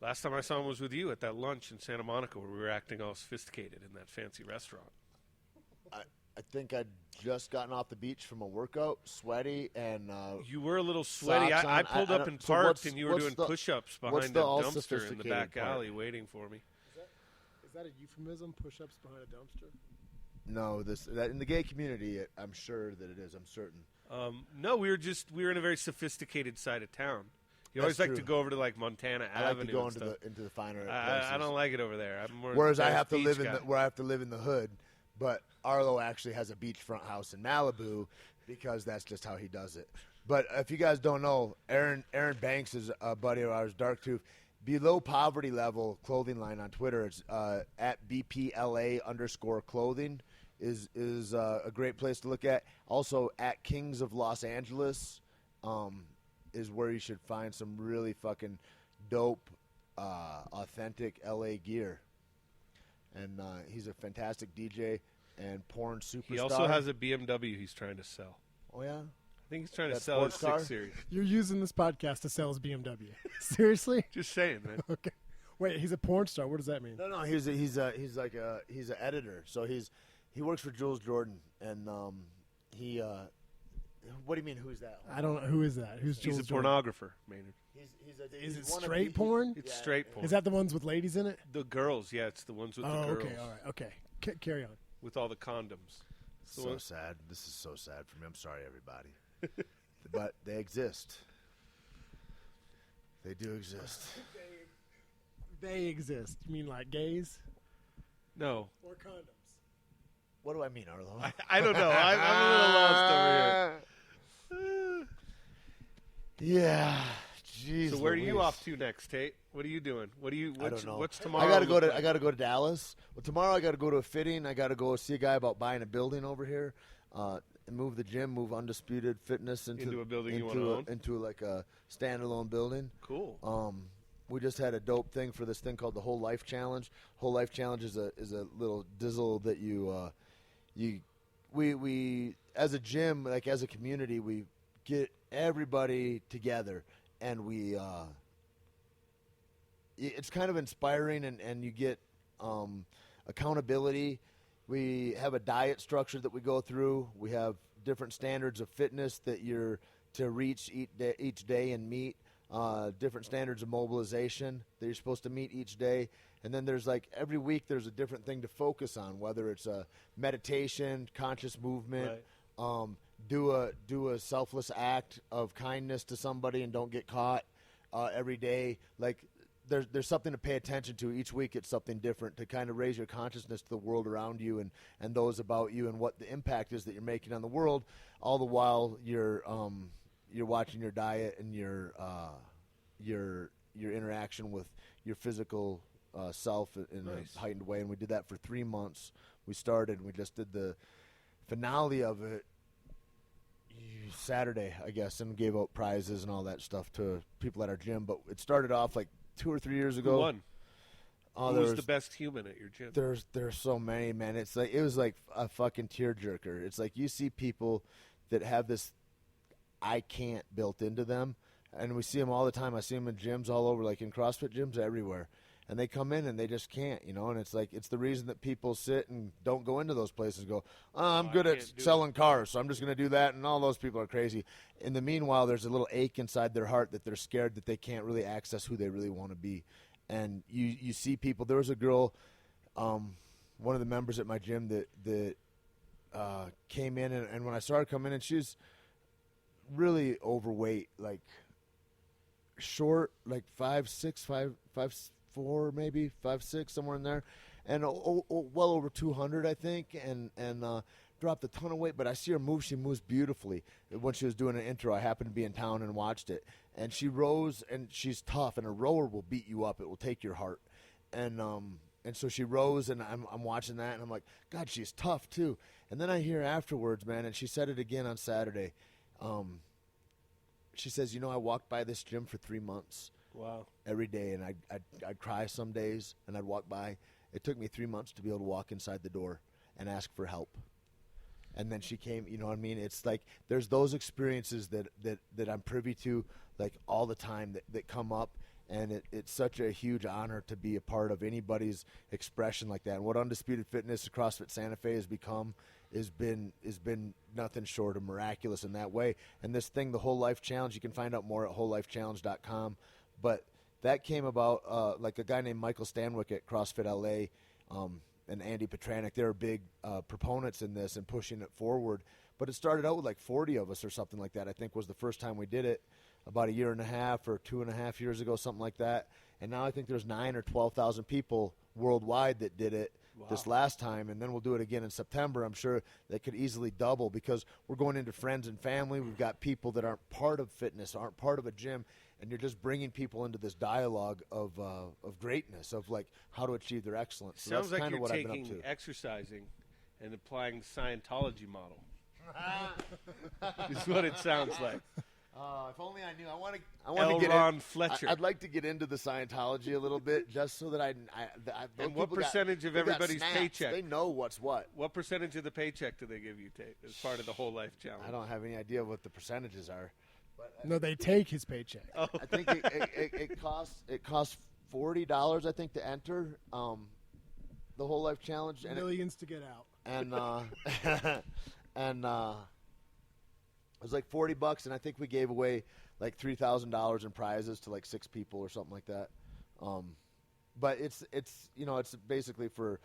Last time I saw him was with you at that lunch in Santa Monica where we were acting all sophisticated in that fancy restaurant. I think I'd just gotten off the beach from a workout, sweaty, and you were a little sweaty. I pulled up and parked, and you were doing push-ups behind the dumpster in the back alley waiting for me. that a euphemism? Push-ups behind a dumpster? No, that in the gay community, I'm sure that it is. I'm certain. No, we were in a very sophisticated side of town. You That's always like true. to go over to like Montana I like Avenue to go and stuff. into the finer places. I don't like it over there. I'm more Whereas I Venice have to Beach live guy. where I have to live in the hood, but Arlo actually has a beachfront house in Malibu because that's just how he does it. But if you guys don't know, Aaron Banks is a buddy of ours, Dark Tooth. Below poverty level clothing line on Twitter. It's at BPLA_clothing is a great place to look at. Also at Kings of Los Angeles is where you should find some really fucking dope, authentic LA gear. And he's a fantastic DJ and porn superstar. He also has a BMW he's trying to sell. Oh yeah. I think he's trying to That sell his sports car? 6 Series. You're using this podcast to sell his BMW. Seriously? Just saying, man. Okay. Wait, he's a porn star. What does that mean? No, he's an editor. So he works for Jules Jordan, and he. What do you mean? Who's that? I don't know. Who is that? Who's He's Jules a Jordan? pornographer, Maynard. Is it one of straight porn? It's Yeah. straight porn. Is that the ones with ladies in it? The girls, yeah, it's the ones with the Oh, girls. okay. All right. Okay. Carry on. With all the condoms. So sad. This is so sad for me. I'm sorry, everybody. But they exist. They do exist. They exist. You mean like gays? No. Or condoms? What do I mean, Arlo? I don't know. I'm a little lost over here. Yeah. Jeez. So where are you Louise. off to next, Tate? What are you doing? I don't know. What's tomorrow? I gotta go to Dallas. Well, tomorrow I gotta go to a fitting. I gotta go see a guy about buying a building over here. Move the gym, move Undisputed Fitness into a building you want to own? into like a standalone building. Cool. We just had a dope thing for this thing called the Whole Life Challenge. Whole Life Challenge is a little dizzle that we as a gym, like as a community, we get everybody together and we it's kind of inspiring and you get accountability. We have a diet structure that we go through. We have different standards of fitness that you're to reach each day and meet. Different standards of mobilization that you're supposed to meet each day. And then there's like every week there's a different thing to focus on, whether it's a meditation, conscious movement, Right. do a selfless act of kindness to somebody and don't get caught every day. Like there's something to pay attention to. Each week it's something different to kind of raise your consciousness to the world around you and those about you and what the impact is that you're making on the world, all the while you're watching your diet and your interaction with your physical self in Nice. a heightened way. And we did that for 3 months. We started and we just did the finale of it Saturday, I guess, and gave out prizes and all that stuff to people at our gym. But it started off like 2 or 3 years ago. Who won? Oh, Who was the best human at your gym? There's so many, man. It was like a fucking tearjerker. It's like you see people that have this I can't built into them, and we see them all the time. I see them in gyms all over, like in CrossFit gyms everywhere, and they come in and they just can't, and it's like it's the reason that people sit and don't go into those places and go, I'm good at selling cars, so I'm just going to do that, and all those people are crazy. In the meanwhile, there's a little ache inside their heart that they're scared that they can't really access who they really want to be. And you see people. There was a girl, one of the members at my gym that came in, and when I started coming in, she's really overweight, like short, like 5'6", 5'4", maybe 5'6", somewhere in there, and well over 200, I think, and dropped a ton of weight. But I see her move; she moves beautifully. When she was doing an intro, I happened to be in town and watched it, and she rose, and she's tough, and a rower will beat you up; it will take your heart, and so she rose, and I'm watching that, and I'm like, God, she's tough too. And then I hear afterwards, man, and she said it again on Saturday. She says, I walked by this gym for 3 months. Wow. Every day, and I'd cry some days, and I'd walk by. It took me 3 months to be able to walk inside the door and ask for help. And then she came, you know what I mean? It's like there's those experiences that I'm privy to, like all the time that come up, and it's such a huge honor to be a part of anybody's expression like that. And what Undisputed Fitness, CrossFit Santa Fe has become has been nothing short of miraculous in that way. And this thing, the Whole Life Challenge, you can find out more at wholelifechallenge.com. But that came about like a guy named Michael Stanwyck at CrossFit LA and Andy Petranek. They were big proponents in this and pushing it forward. But it started out with like 40 of us or something like that, I think was the first time we did it about a year and a half or 2.5 years ago, something like that. And now I think there's 9,000 or 12,000 people worldwide that did it this last time, and then we'll do it again in September. I'm sure that could easily double because we're going into friends and family. We've got people that aren't part of fitness, aren't part of a gym, and you're just bringing people into this dialogue of greatness, of like how to achieve their excellence. So Sounds that's like kind of you're what I've been taking up to. exercising and applying the Scientology model. Is what it sounds like. If only I knew. I want L. to get Ron in, Fletcher. I'd like to get into the Scientology a little bit, just so that And what percentage of they've got everybody's snaps. paycheck? They know what's what. What percentage of the paycheck do they give you, Tait, as part of the whole life challenge? I don't have any idea what the percentages are. But No, they take his paycheck. Oh. I think it costs $40, I think, to enter the whole life challenge, and Millions to get out. and it was like $40, and I think we gave away like $3,000 in prizes to like 6 people or something like that. But it's it's basically for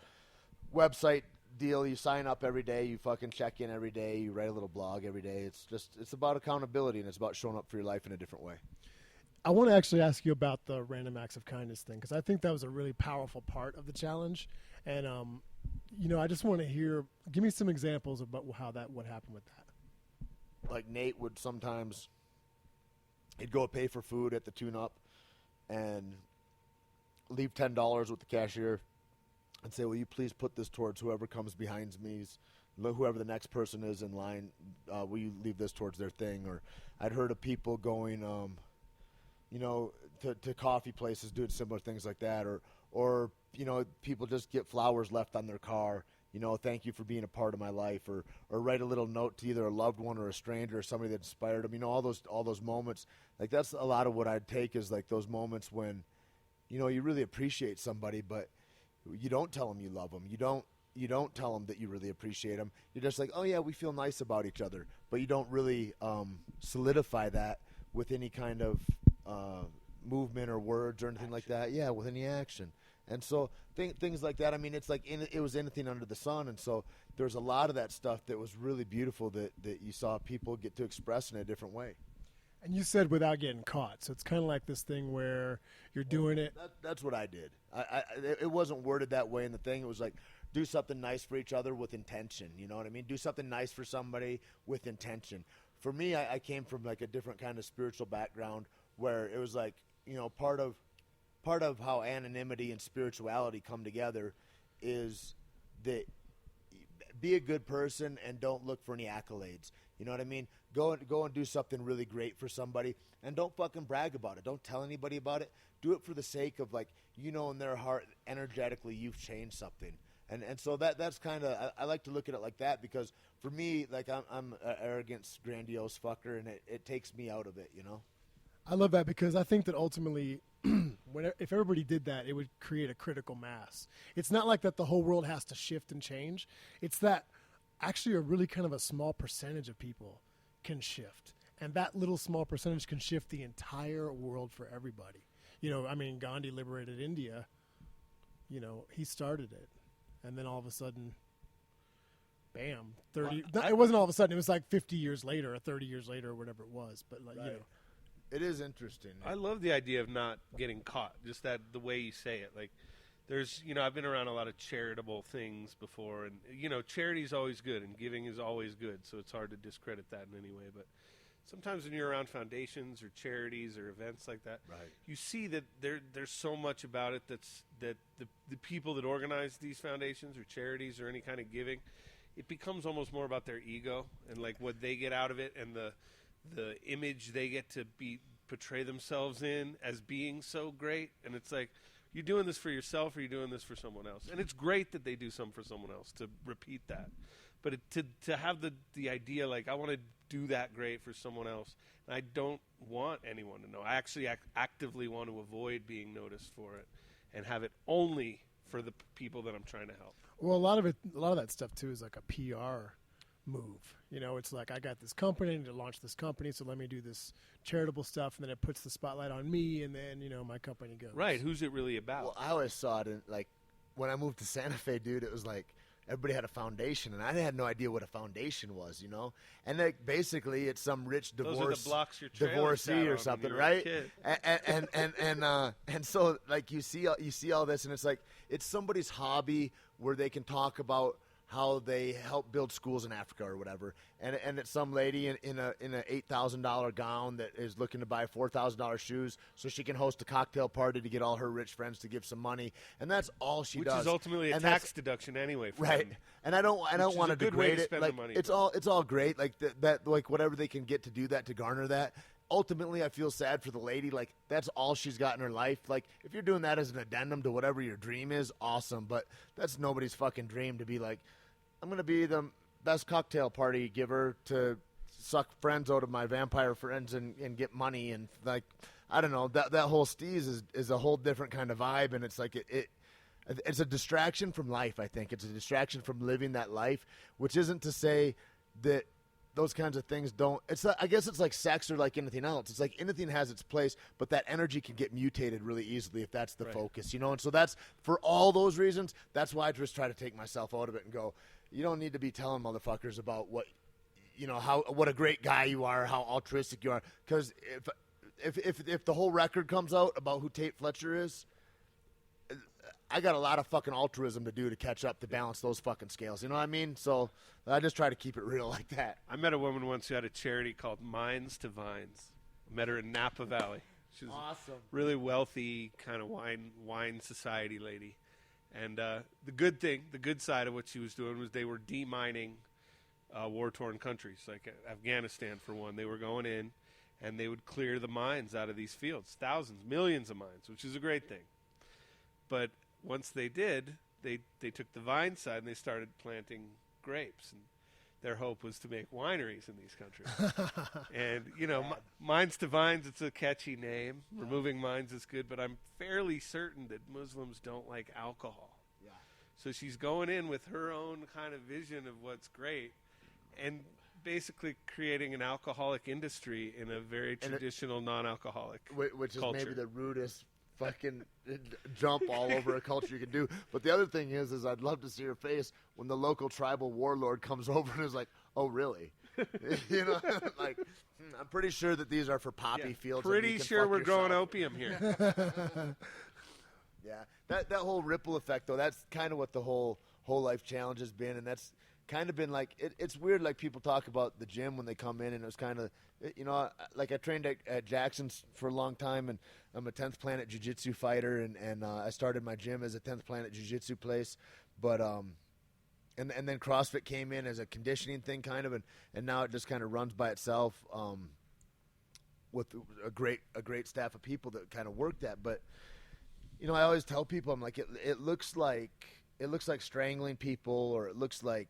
website deal. You sign up every day, you fucking check in every day, you write a little blog every day. It's about accountability, and it's about showing up for your life in a different way. I want to actually ask you about the random acts of kindness thing because I think that was a really powerful part of the challenge, and I just want to give me some examples about what happened with that. Like Nate would sometimes, he'd go pay for food at the tune-up and leave $10 with the cashier and say, will you please put this towards whoever comes behind me, whoever the next person is in line, will you leave this towards their thing? Or I'd heard of people going, to coffee places doing similar things like that. Or people just get flowers left on their car. Thank you for being a part of my life, or write a little note to either a loved one or a stranger or somebody that inspired them. All those moments. Like that's a lot of what I'd take is like those moments when, you really appreciate somebody, but you don't tell them you love them. You don't tell them that you really appreciate them. You're just like, oh yeah, we feel nice about each other, but you don't really solidify that with any kind of movement or words or anything like that. Yeah, with any action. And so things like that. I mean, it's like it was anything under the sun. And so there's a lot of that stuff that was really beautiful that you saw people get to express in a different way. And you said without getting caught. So it's kind of like this thing where you're doing it. That's what I did. It wasn't worded that way in the thing. It was like, do something nice for each other with intention. You know what I mean? Do something nice for somebody with intention. For me, I came from like a different kind of spiritual background where it was like, part of how anonymity and spirituality come together is that be a good person and don't look for any accolades. You know what I mean? Go and do something really great for somebody, and don't fucking brag about it. Don't tell anybody about it. Do it for the sake of like, in their heart, energetically, you've changed something. And so that's kind of, I like to look at it like that because for me, like I'm an arrogant, grandiose fucker, and it takes me out of it, I love that because I think that ultimately, if everybody did that, it would create a critical mass. It's not like that the whole world has to shift and change. It's that actually a really kind of a small percentage of people can shift. And that little small percentage can shift the entire world for everybody. Gandhi liberated India. He started it. And then all of a sudden, bam, 30. It wasn't all of a sudden. It was like 50 years later or 30 years later or whatever it was. But, right. It is interesting. I love the idea of not getting caught, just that the way you say it. Like, there's, I've been around a lot of charitable things before, and, charity is always good, and giving is always good, so it's hard to discredit that in any way. But sometimes when you're around foundations or charities or events like that, right, you see that there's so much about it that the people that organize these foundations or charities or any kind of giving, it becomes almost more about their ego and, like, what they get out of it and the image they get to portray themselves in as being so great. And it's like, you're doing this for yourself or you're doing this for someone else. And it's great that they do something for someone else, to repeat that. But to have the idea, like, I want to do that great for someone else, and I don't want anyone to know. I actually actively want to avoid being noticed for it and have it only for the people that I'm trying to help. Well, a lot of that stuff, too, is like a PR move. It's like, I got this company, I need to launch this company, so let me do this charitable stuff, and then it puts the spotlight on me, and then, my company goes. Right. Who's it really about? Well, I always saw it in, like, when I moved to Santa Fe, dude, it was like everybody had a foundation, and I had no idea what a foundation was, you know. And like basically, it's some rich Those are the blocks your trailer divorcee sat or on something, when you were a right? kid. And so like you see all this, and it's like it's somebody's hobby where they can talk about how they help build schools in Africa or whatever, and it's some lady in a $8,000 gown that is looking to buy $4,000 shoes so she can host a cocktail party to get all her rich friends to give some money, and that's all she does. Which is ultimately a tax deduction anyway. For right. them. And I don't want to degrade it. Spend like the money. it's all great. Like that like whatever they can get to do that to garner that. Ultimately, I feel sad for the lady. Like, that's all she's got in her life. Like, if you're doing that as an addendum to whatever your dream is, awesome. But that's nobody's fucking dream to be like, I'm going to be the best cocktail party giver to suck friends out of my vampire friends and get money. And, like, I don't know. That whole steez is a whole different kind of vibe. And it's like it's a distraction from life, I think. It's a distraction from living that life, which isn't to say that those kinds of things don't. I guess it's like sex or like anything else. It's like anything has its place, but that energy can get mutated really easily if that's the focus, you know. And so that's for all those reasons. That's why I just try to take myself out of it and go, you don't need to be telling motherfuckers about what, you know, what a great guy you are, how altruistic you are. Because if the whole record comes out about who Tait Fletcher is, I got a lot of fucking altruism to do to catch up to balance those fucking scales. You know what I mean? So I just try to keep it real like that. I met a woman once who had a charity called Minds to Vines. I met her in Napa Valley. She was awesome. Really wealthy, kind of wine society lady. And the good side of what she was doing was they were demining war-torn countries, like Afghanistan for one. They were going in, and they would clear the mines out of these fields, thousands, millions of mines, which is a great thing. But once they did, they took the vine side and they started planting grapes. And their hope was to make wineries in these countries. And, you know, Minds to Vines, it's a catchy name. Removing mines is good, but I'm fairly certain that Muslims don't like alcohol. Yeah. So she's going in with her own kind of vision of what's great and basically creating an alcoholic industry in a very traditional non-alcoholic which is culture. Maybe the rudest fucking jump all over a culture you can do. But the other thing is I'd love to see her face when the local tribal warlord comes over and is like, oh, really? You know, like, I'm pretty sure that these are for poppy fields. Pretty sure we're growing opium here. Yeah, that whole ripple effect, though, that's kind of what the whole life challenge has been, and that's kind of been like, it's weird, like people talk about the gym when they come in, and it was kind of, you know, like I trained at Jackson's for a long time, and I'm a 10th Planet Jiu-Jitsu fighter, and I started my gym as a 10th Planet Jiu-Jitsu place, but and then CrossFit came in as a conditioning thing kind of, and now it just kind of runs by itself with a great staff of people that kind of work that. But you know, I always tell people, I'm like, it looks like strangling people, or it looks like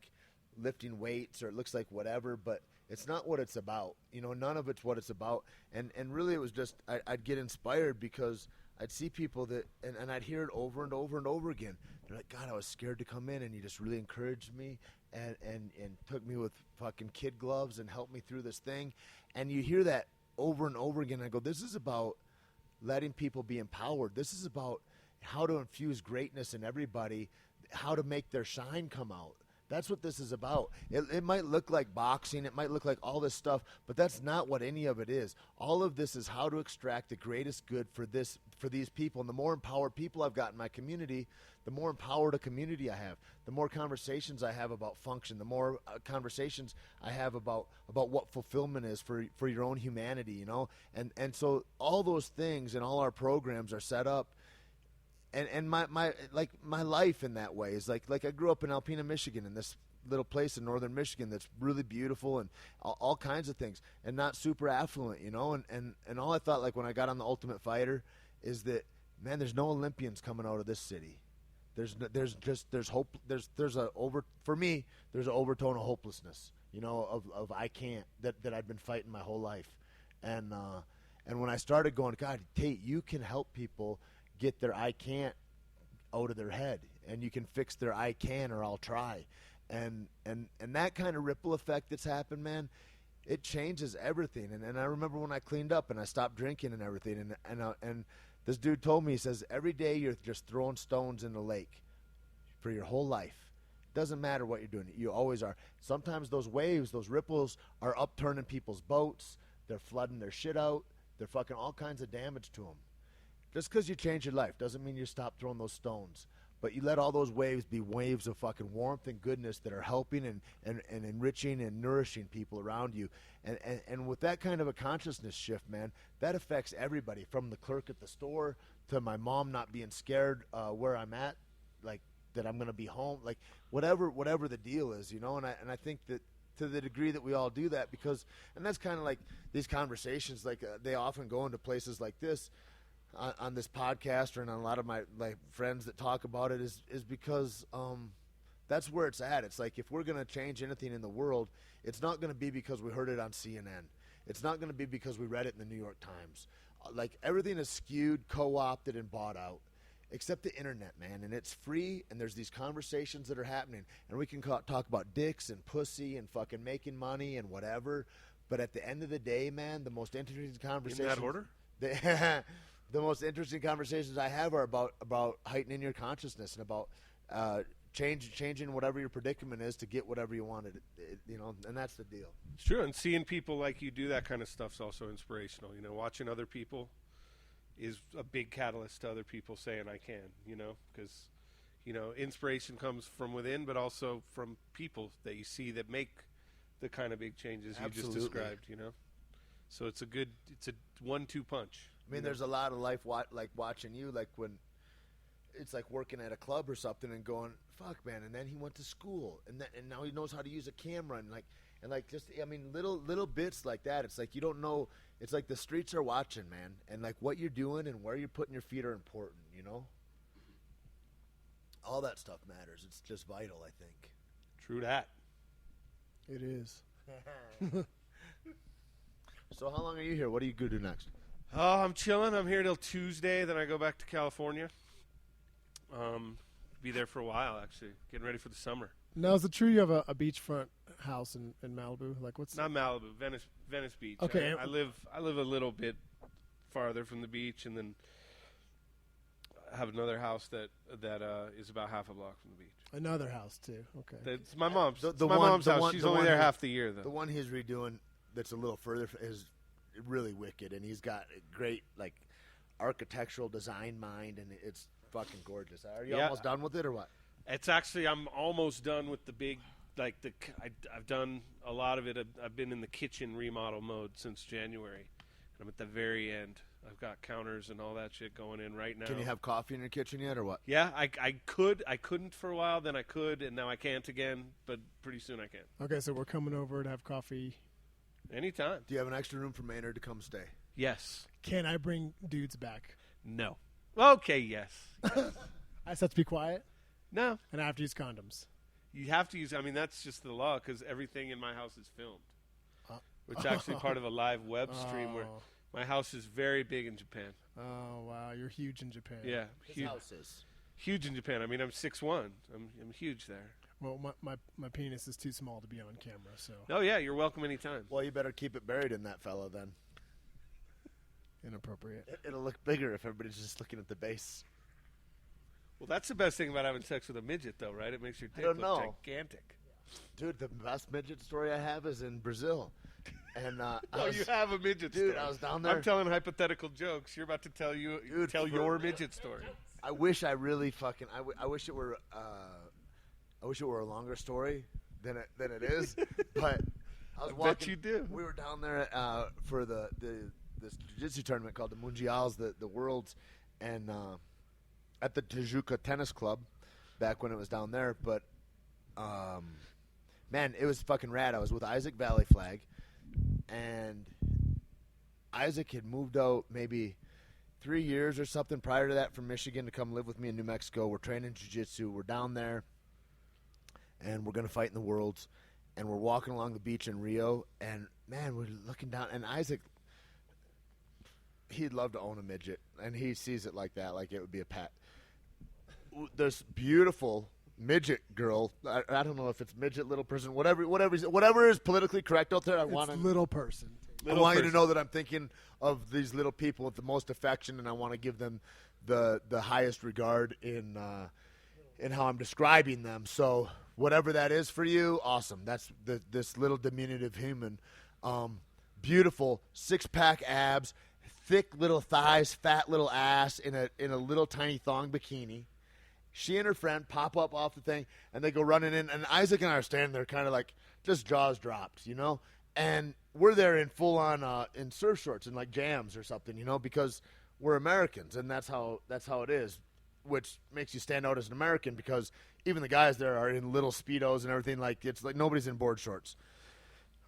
lifting weights, or it looks like whatever, but it's not what it's about. You know, none of it's what it's about. And really it was just, I'd get inspired because I'd see people that, and I'd hear it over and over and over again. They're like, God, I was scared to come in, and you just really encouraged me and took me with fucking kid gloves and helped me through this thing. And you hear that over and over again. I go, this is about letting people be empowered. This is about how to infuse greatness in everybody, how to make their shine come out. That's what this is about. It might look like boxing. It might look like all this stuff, but that's not what any of it is. All of this is how to extract the greatest good for these people. And the more empowered people I've got in my community, the more empowered a community I have. The more conversations I have about function, the more conversations I have about what fulfillment is for your own humanity, you know? And so all those things and all our programs are set up. And my life in that way is like I grew up in Alpena, Michigan, in this little place in northern Michigan that's really beautiful and all kinds of things, and not super affluent, you know. And all I thought, like when I got on The Ultimate Fighter, is that, man, there's no Olympians coming out of this city. There's hope. There's an overtone of hopelessness, you know, of I can't, that I've been fighting my whole life, and when I started going, God, Tait, you can help people get their I can't out of their head, and you can fix their I can, or I'll try, and that kind of ripple effect that's happened, man, it changes everything. And I remember when I cleaned up and I stopped drinking and everything, and this dude told me, he says, every day you're just throwing stones in the lake, for your whole life. Doesn't matter what you're doing. You always are. Sometimes those waves, those ripples are upturning people's boats. They're flooding their shit out. They're fucking all kinds of damage to them. Just because you change your life doesn't mean you stop throwing those stones. But you let all those waves be waves of fucking warmth and goodness that are helping and enriching and nourishing people around you. And with that kind of a consciousness shift, man, that affects everybody, from the clerk at the store to my mom not being scared where I'm at, like that I'm going to be home, like whatever the deal is, you know. And I think that to the degree that we all do that, because, and that's kind of like these conversations, like they often go into places like this, on this podcast, or on a lot of my friends that talk about it, is because that's where it's at. It's like, if we're going to change anything in the world, it's not going to be because we heard it on CNN. It's not going to be because we read it in the New York Times. Like, everything is skewed, co-opted, and bought out, except the internet, man. And it's free, and there's these conversations that are happening, and we can talk about dicks and pussy and fucking making money and whatever. But at the end of the day, man, the most interesting conversations. In that order? The most interesting conversations I have are about heightening your consciousness and about changing whatever your predicament is to get whatever you wanted, you know, and that's the deal. It's true, and seeing people like you do that kind of stuff's also inspirational. You know, watching other people is a big catalyst to other people saying, I can, you know, because, you know, inspiration comes from within, but also from people that you see that make the kind of big changes you just described, you know. So it's a 1-2 punch. I mean, there's a lot of life like watching you, like when it's like working at a club or something and going, fuck, man. And then he went to school, and now he knows how to use a camera, and just, I mean, little bits like that. It's like, you don't know. It's like the streets are watching, man, and like what you're doing and where you're putting your feet are important, you know. All that stuff matters. It's just vital, I think. True that. It is. So how long are you here? What are you going to do next? Oh, I'm chilling. I'm here till Tuesday. Then I go back to California. Be there for a while, actually. Getting ready for the summer. Now, is it true you have a beachfront house in Malibu? Like, what's not Malibu, Venice Beach. Okay. I live a little bit farther from the beach, and then I have another house that is about half a block from the beach. Another house too. Okay. It's my mom's. The my one- mom's the house. one- She's the only one there who- half the year, though. The one he's redoing that's a little further is really wicked, and he's got a great like architectural design mind, and it's fucking gorgeous. Are you almost done with it or what? It's actually, I'm almost done with the big, like I've done a lot of it. I've been in the kitchen remodel mode since January. I'm at the very end. I've got counters and all that shit going in right now. Can you have coffee in your kitchen yet or what? Yeah, I couldn't for a while, then I could, and now I can't again, but pretty soon I can. Okay, so we're coming over to have coffee. Anytime. Do you have an extra room for Maynard to come stay? Yes. Can I bring dudes back? No. Okay, yes. I just have to be quiet, No. and I have to use condoms. You have to use, I mean, that's just the law, because everything in my house is filmed. Which is actually part of a live web stream where my house is very big in Japan. Oh, wow. You're huge in Japan. Yeah. His house is. Huge in Japan. I mean, I'm 6'1". I'm huge there. Well, my penis is too small to be on camera, so. Oh, yeah. You're welcome anytime. Well, you better keep it buried in that fella then. Inappropriate. It'll look bigger if everybody's just looking at the base. Well, that's the best thing about having sex with a midget, though, right? It makes your dick don't look know. gigantic. Dude, the best midget story I have is in Brazil. And You have a midget story. Dude, I was down there. I'm telling hypothetical jokes. You're about to tell your midget story. I wish I really fucking I wish it were a longer story than it is. But I was walking. Bet you do. We were down there for this jiu-jitsu tournament called the Mundials, the Worlds, and at the Tijuca Tennis Club back when it was down there. But man, it was fucking rad. I was with Isaac Valley Flag, and Isaac had moved out maybe 3 years or something prior to that from Michigan to come live with me in New Mexico. We're training jiu-jitsu. We're down there, and we're going to fight in the Worlds. And we're walking along the beach in Rio, and, man, we're looking down. And Isaac, he'd love to own a midget, and he sees it like that, like it would be a pet. This beautiful midget girl, I don't know if it's midget, little person, whatever is politically correct out there. I want little person. I want you to know that I'm thinking of these little people with the most affection, and I want to give them the highest regard in in how I'm describing them. So whatever that is for you, awesome. That's this little diminutive human. Beautiful 6-pack abs, thick little thighs, fat little ass in a little tiny thong bikini. She and her friend pop up off the thing, and they go running in. And Isaac and I are standing there kind of like just jaws dropped, you know? And we're there in full-on in surf shorts and like jams or something, you know, because we're Americans, and that's how it is, which makes you stand out as an American because even the guys there are in little Speedos and everything. Like, it's like nobody's in board shorts.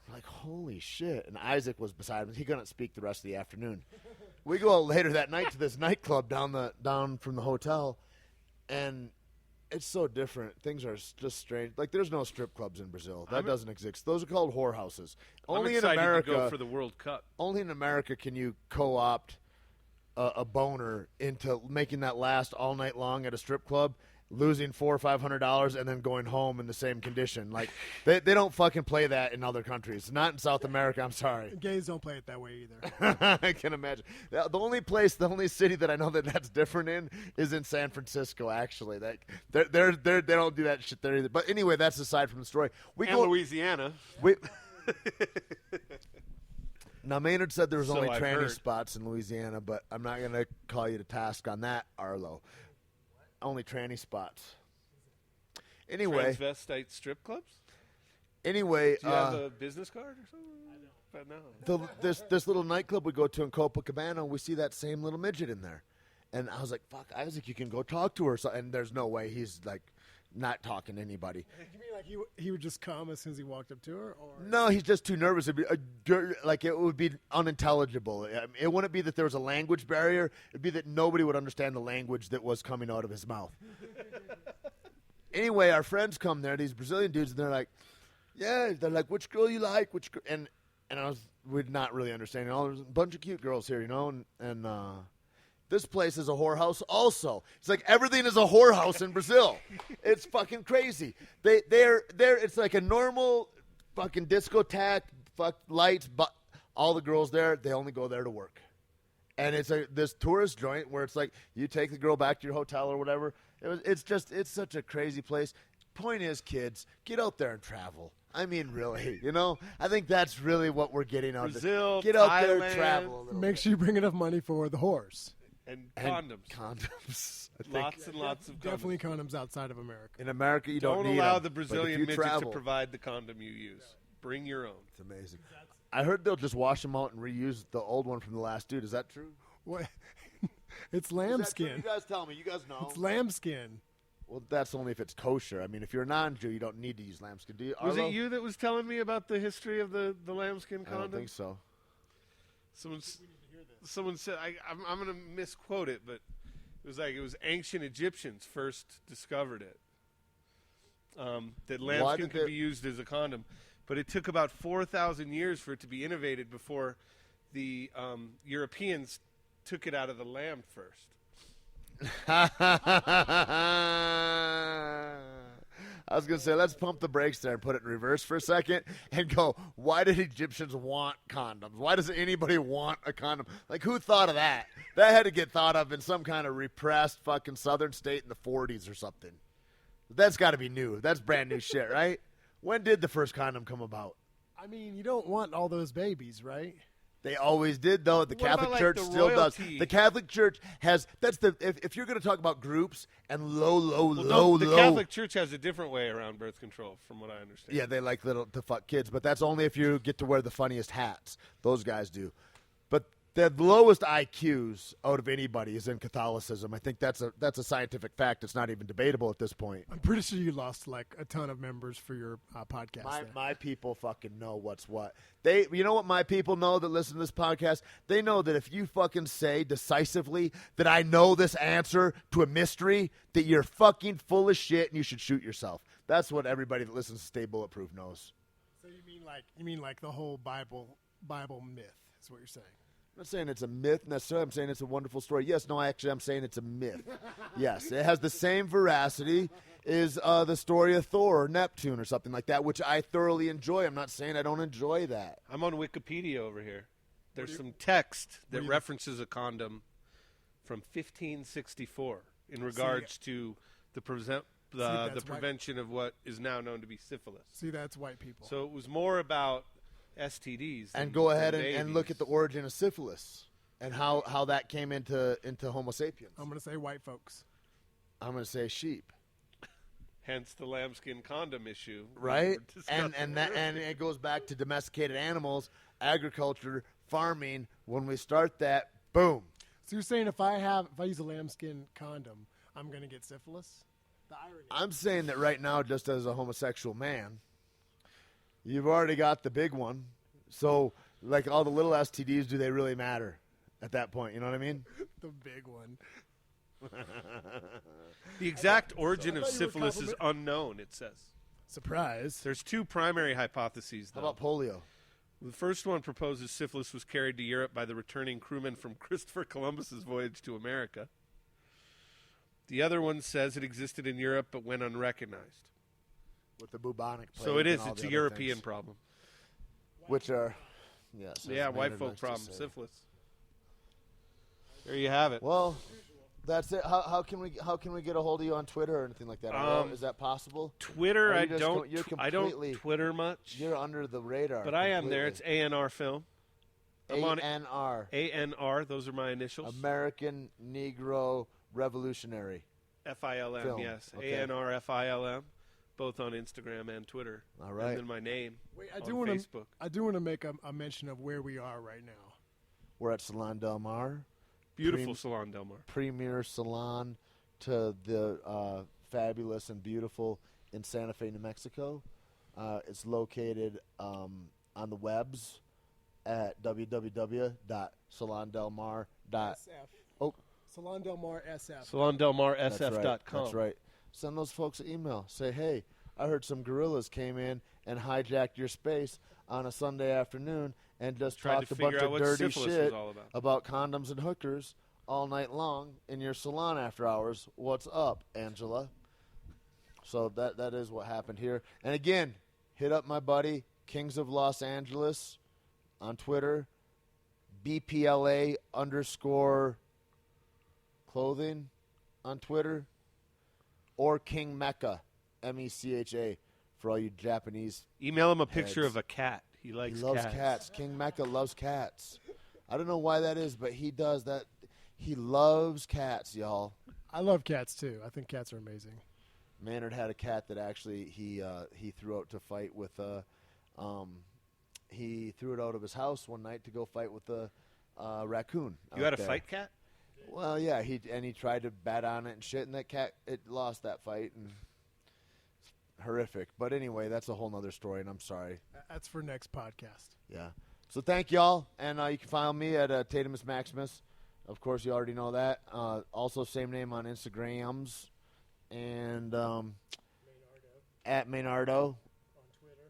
We're like, holy shit. And Isaac was beside him. He couldn't speak the rest of the afternoon. We go out later that night to this nightclub down from the hotel, and it's so different. Things are just strange. Like, there's no strip clubs in Brazil. That doesn't exist. Those are called whorehouses. Only in America. To go for the World Cup. Only in America can you co-opt a boner into making that last all night long at a strip club, losing $400 or $500, and then going home in the same condition. Like, they don't fucking play that in other countries. Not in South America. I'm sorry. Gays don't play it that way either. I can imagine. The only city that I know that's different in is in San Francisco. Actually, they don't do that shit there either. But anyway, that's aside from the story. Louisiana. Now, Maynard said there was So only I've tranny heard. spots in Louisiana, but I'm not going to call you to task on that, Arlo. Only tranny spots. Anyway. Transvestite strip clubs? Anyway. Do you have a business card or something? I know. This little nightclub we go to in Copacabana, we see that same little midget in there. And I was like, fuck, Isaac, you can go talk to her. So, and there's no way he's, like, not talking to anybody. You mean like he would just come as soon as he walked up to her? Or? No, he's just too nervous. It'd be like it would be unintelligible. It wouldn't be that there was a language barrier. It'd be that nobody would understand the language that was coming out of his mouth. Anyway, our friends come there, these Brazilian dudes, and they're like, yeah, they're like, which girl you like? Which and we're not really understanding. There's a bunch of cute girls here, you know, and this place is a whorehouse also. It's like everything is a whorehouse in Brazil. It's fucking crazy. They're it's like a normal fucking discotheque, lights, but all the girls there, they only go there to work. And it's this tourist joint where it's like you take the girl back to your hotel or whatever. It's such a crazy place. Point is, kids, get out there and travel. I mean, really, you know? I think that's really what we're getting out of Brazil, Get out Thailand. there and travel a little Make sure you bring enough money for the horse. And And condoms. Condoms. I think Lots and lots of condoms. Definitely condoms outside of America. in America, you don't need allow them, the but if Brazilian you midget travel, to provide the condom you use. Bring your own. It's amazing. I heard they'll just wash them out and reuse the old one from the last dude. Is that true? What? It's Is that true? lambskin. You guys tell me. You guys know. It's lambskin. Well, that's only if it's kosher. I mean, if you're a non-Jew, you don't need to use lambskin. Do you, Was Arlo? it you that was telling me about the history of the lambskin I condom? don't think so. Someone said, I'm going to misquote it, but it was ancient Egyptians first discovered it. That lambskin could be used as a condom. But it took about 4,000 years for it to be innovated before the Europeans took it out of the lamb first. I was going to say, let's pump the brakes there and put it in reverse for a second and go, why did Egyptians want condoms? Why does anybody want a condom? Like, who thought of that? That had to get thought of in some kind of repressed fucking southern state in the 40s or something. That's got to be new. That's brand new shit, right? When did the first condom come about? I mean, you don't want all those babies, right? They always did, though. The What Catholic about, Church the still does. royalty? The Catholic Church has. That's the. If you're going to talk about groups and low, The Catholic Church has a different way around birth control, from what I understand. Yeah, they like to fuck kids, but that's only if you get to wear the funniest hats. Those guys do. But the lowest IQs out of anybody is in Catholicism. I think that's a scientific fact. It's not even debatable at this point. I'm pretty sure you lost like a ton of members for your podcast. there. My people fucking know what's what. You know what my people know that listen to this podcast? They know that if you fucking say decisively that I know this answer to a mystery, that you're fucking full of shit and you should shoot yourself. That's what everybody that listens to Stay Bulletproof knows. So you mean like the whole Bible myth is what you're saying? I'm not saying it's a myth necessarily. I'm saying it's a wonderful story. Yes, no, actually, I'm saying it's a myth. Yes, it has the same veracity as the story of Thor or Neptune or something like that, which I thoroughly enjoy. I'm not saying I don't enjoy that. I'm on Wikipedia over here. There's some text that references a condom from 1564 in regards to the that's the prevention of what is now known to be syphilis. See, that's white people. So it was more about STDs. And go ahead than and look at the origin of syphilis and how that came into Homo sapiens. I'm going to say white folks. I'm going to say sheep. Hence the lambskin condom issue, right? And it goes back to domesticated animals, agriculture, farming. When we start that, boom. So you're saying if I use a lambskin condom, I'm going to get syphilis? The irony. I'm saying that right now, just as a homosexual man, you've already got the big one. So, like all the little STDs, do they really matter at that point? You know what I mean? The big one. The exact origin of syphilis is unknown, it says. Surprise. There's two primary hypotheses, though. How about polio? The first one proposes syphilis was carried to Europe by the returning crewmen from Christopher Columbus's voyage to America. The other one says it existed in Europe but went unrecognized. With the bubonic plague. So it is. and all It's the a other European things. problem. Which are, yes. Yeah, white folk problem, syphilis. There you have it. Well, that's it. How can we get a hold of you on Twitter or anything like that? Is that possible? Twitter, Or I you just don't. you're I don't completely- Twitter much, You're under the radar. but I am there. It's ANR Film. I'm on ANR. ANR. Those are my initials. American Negro Revolutionary. FILM. Film. Yes, Okay. ANR FILM. Both on Instagram and Twitter. All right. And then my name. Wait, on Facebook. I do want to make a mention of where we are right now. We're at Salon Del Mar. Beautiful Salon Del Mar. Premier salon to the fabulous and beautiful in Santa Fe, New Mexico. It's located on the webs at www.salondelmar. SF. Oh. Salon Del Mar SF. SalonDelMarSF.com. That's right. Send those folks an email. Say, hey, I heard some gorillas came in and hijacked your space on a Sunday afternoon and just Tried talked to a bunch figure out of what dirty syphilis shit was all about. about condoms and hookers all night long in your salon after hours. What's up, Angela? So that is what happened here. And again, hit up my buddy, Kings of Los Angeles, on Twitter, BPLA_clothing on Twitter, or King Mecca, MECHA, for all you Japanese. Email him a picture Heads. of a cat. He likes He loves cats. King Mecca loves cats. I don't know why that is, but he does that. He loves cats, y'all. I love cats too. I think cats are amazing. Maynard had a cat that actually he threw out to fight with he threw it out of his house one night to go fight with a raccoon. You out had a there. fight cat? Well, yeah, he tried to bat on it and shit, and that cat lost that fight, and it's horrific. But anyway, that's a whole nother story, and I'm sorry. That's for next podcast. Yeah. So thank y'all, and you can find me at taitimusmaximus. Of course, you already know that. Also, same name on Instagrams, and at Maynardo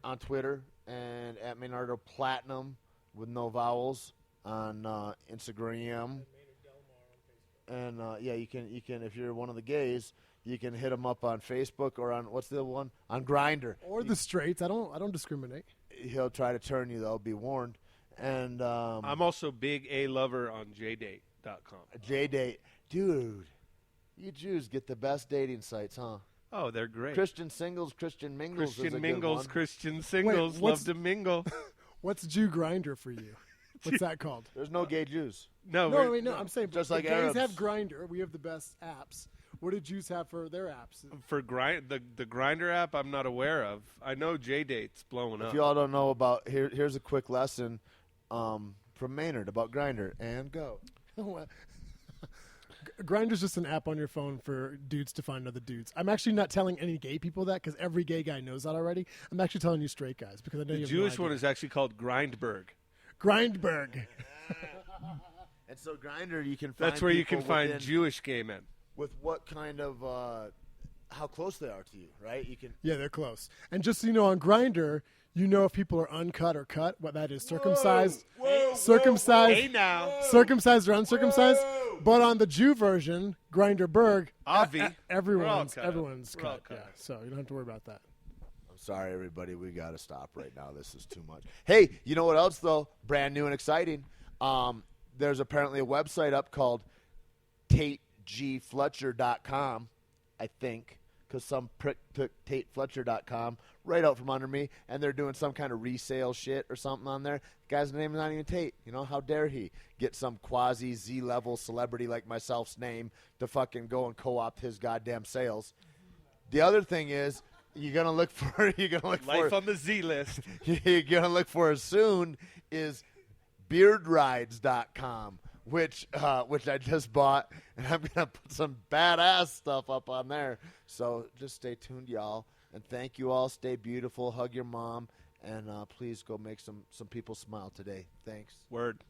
on Twitter, and at Maynardo Platinum with no vowels on Instagram. And yeah, you can if you're one of the gays, you can hit him up on Facebook or on what's the other one, on Grindr, Or the straights. I don't discriminate. He'll try to turn you though. Be warned. And I'm also big A lover on JDate.com. JDate, dude, you Jews get the best dating sites, huh? Oh, they're great. Christian singles, Christian mingles, is a Christian good mingles, one. Christian singles, what's- love to mingle. What's Jew Grinder for you? What's that called? There's no gay Jews. No, No, we're- wait, no. I'm saying Just the like gays Arabs. have Grinder. We have the best apps. What do Jews have for their apps? for the Grinder app, I'm not aware of. I know JDate's blowing If up. you all don't know about here's a quick lesson from Maynard about Grindr, and go. Grinder's just an app on your phone for dudes to find other dudes. I'm actually not telling any gay people that because every gay guy knows that already. I'm actually telling you straight guys because I know the you have Jewish no one idea. is actually called Grindberg. Grindberg. And so Grindr, you can find That's where you can people find within- Jewish gay men. with what kind of how close they are to you, right? You can. Yeah, they're close. And just so you know, on Grinder, you know if people are uncut or cut. What that is, circumcised, circumcised, Hey now, circumcised or uncircumcised. But on the Jew version, Grinderberg, Avi, everyone's we're all cut. everyone's We're all cut. Yeah, cut. so you don't have to worry about that. I'm sorry, everybody. We got to stop right now. This is too much. Hey, you know what else though? Brand new and exciting. There's apparently a website up called TaitGFletcher.com, I think, because some prick took TaitFletcher.com right out from under me, and they're doing some kind of resale shit or something on there. The guy's name is not even Tait. You know, how dare he get some quasi Z-level celebrity like myself's name to fucking go and co-opt his goddamn sales. The other thing is, you're gonna look for Life on the Z list. you're gonna look for as soon is beardrides.com, which I just bought, and I'm gonna put some badass stuff up on there. So just stay tuned, y'all, and thank you all. Stay beautiful, hug your mom, and please go make some people smile today. Thanks. Word.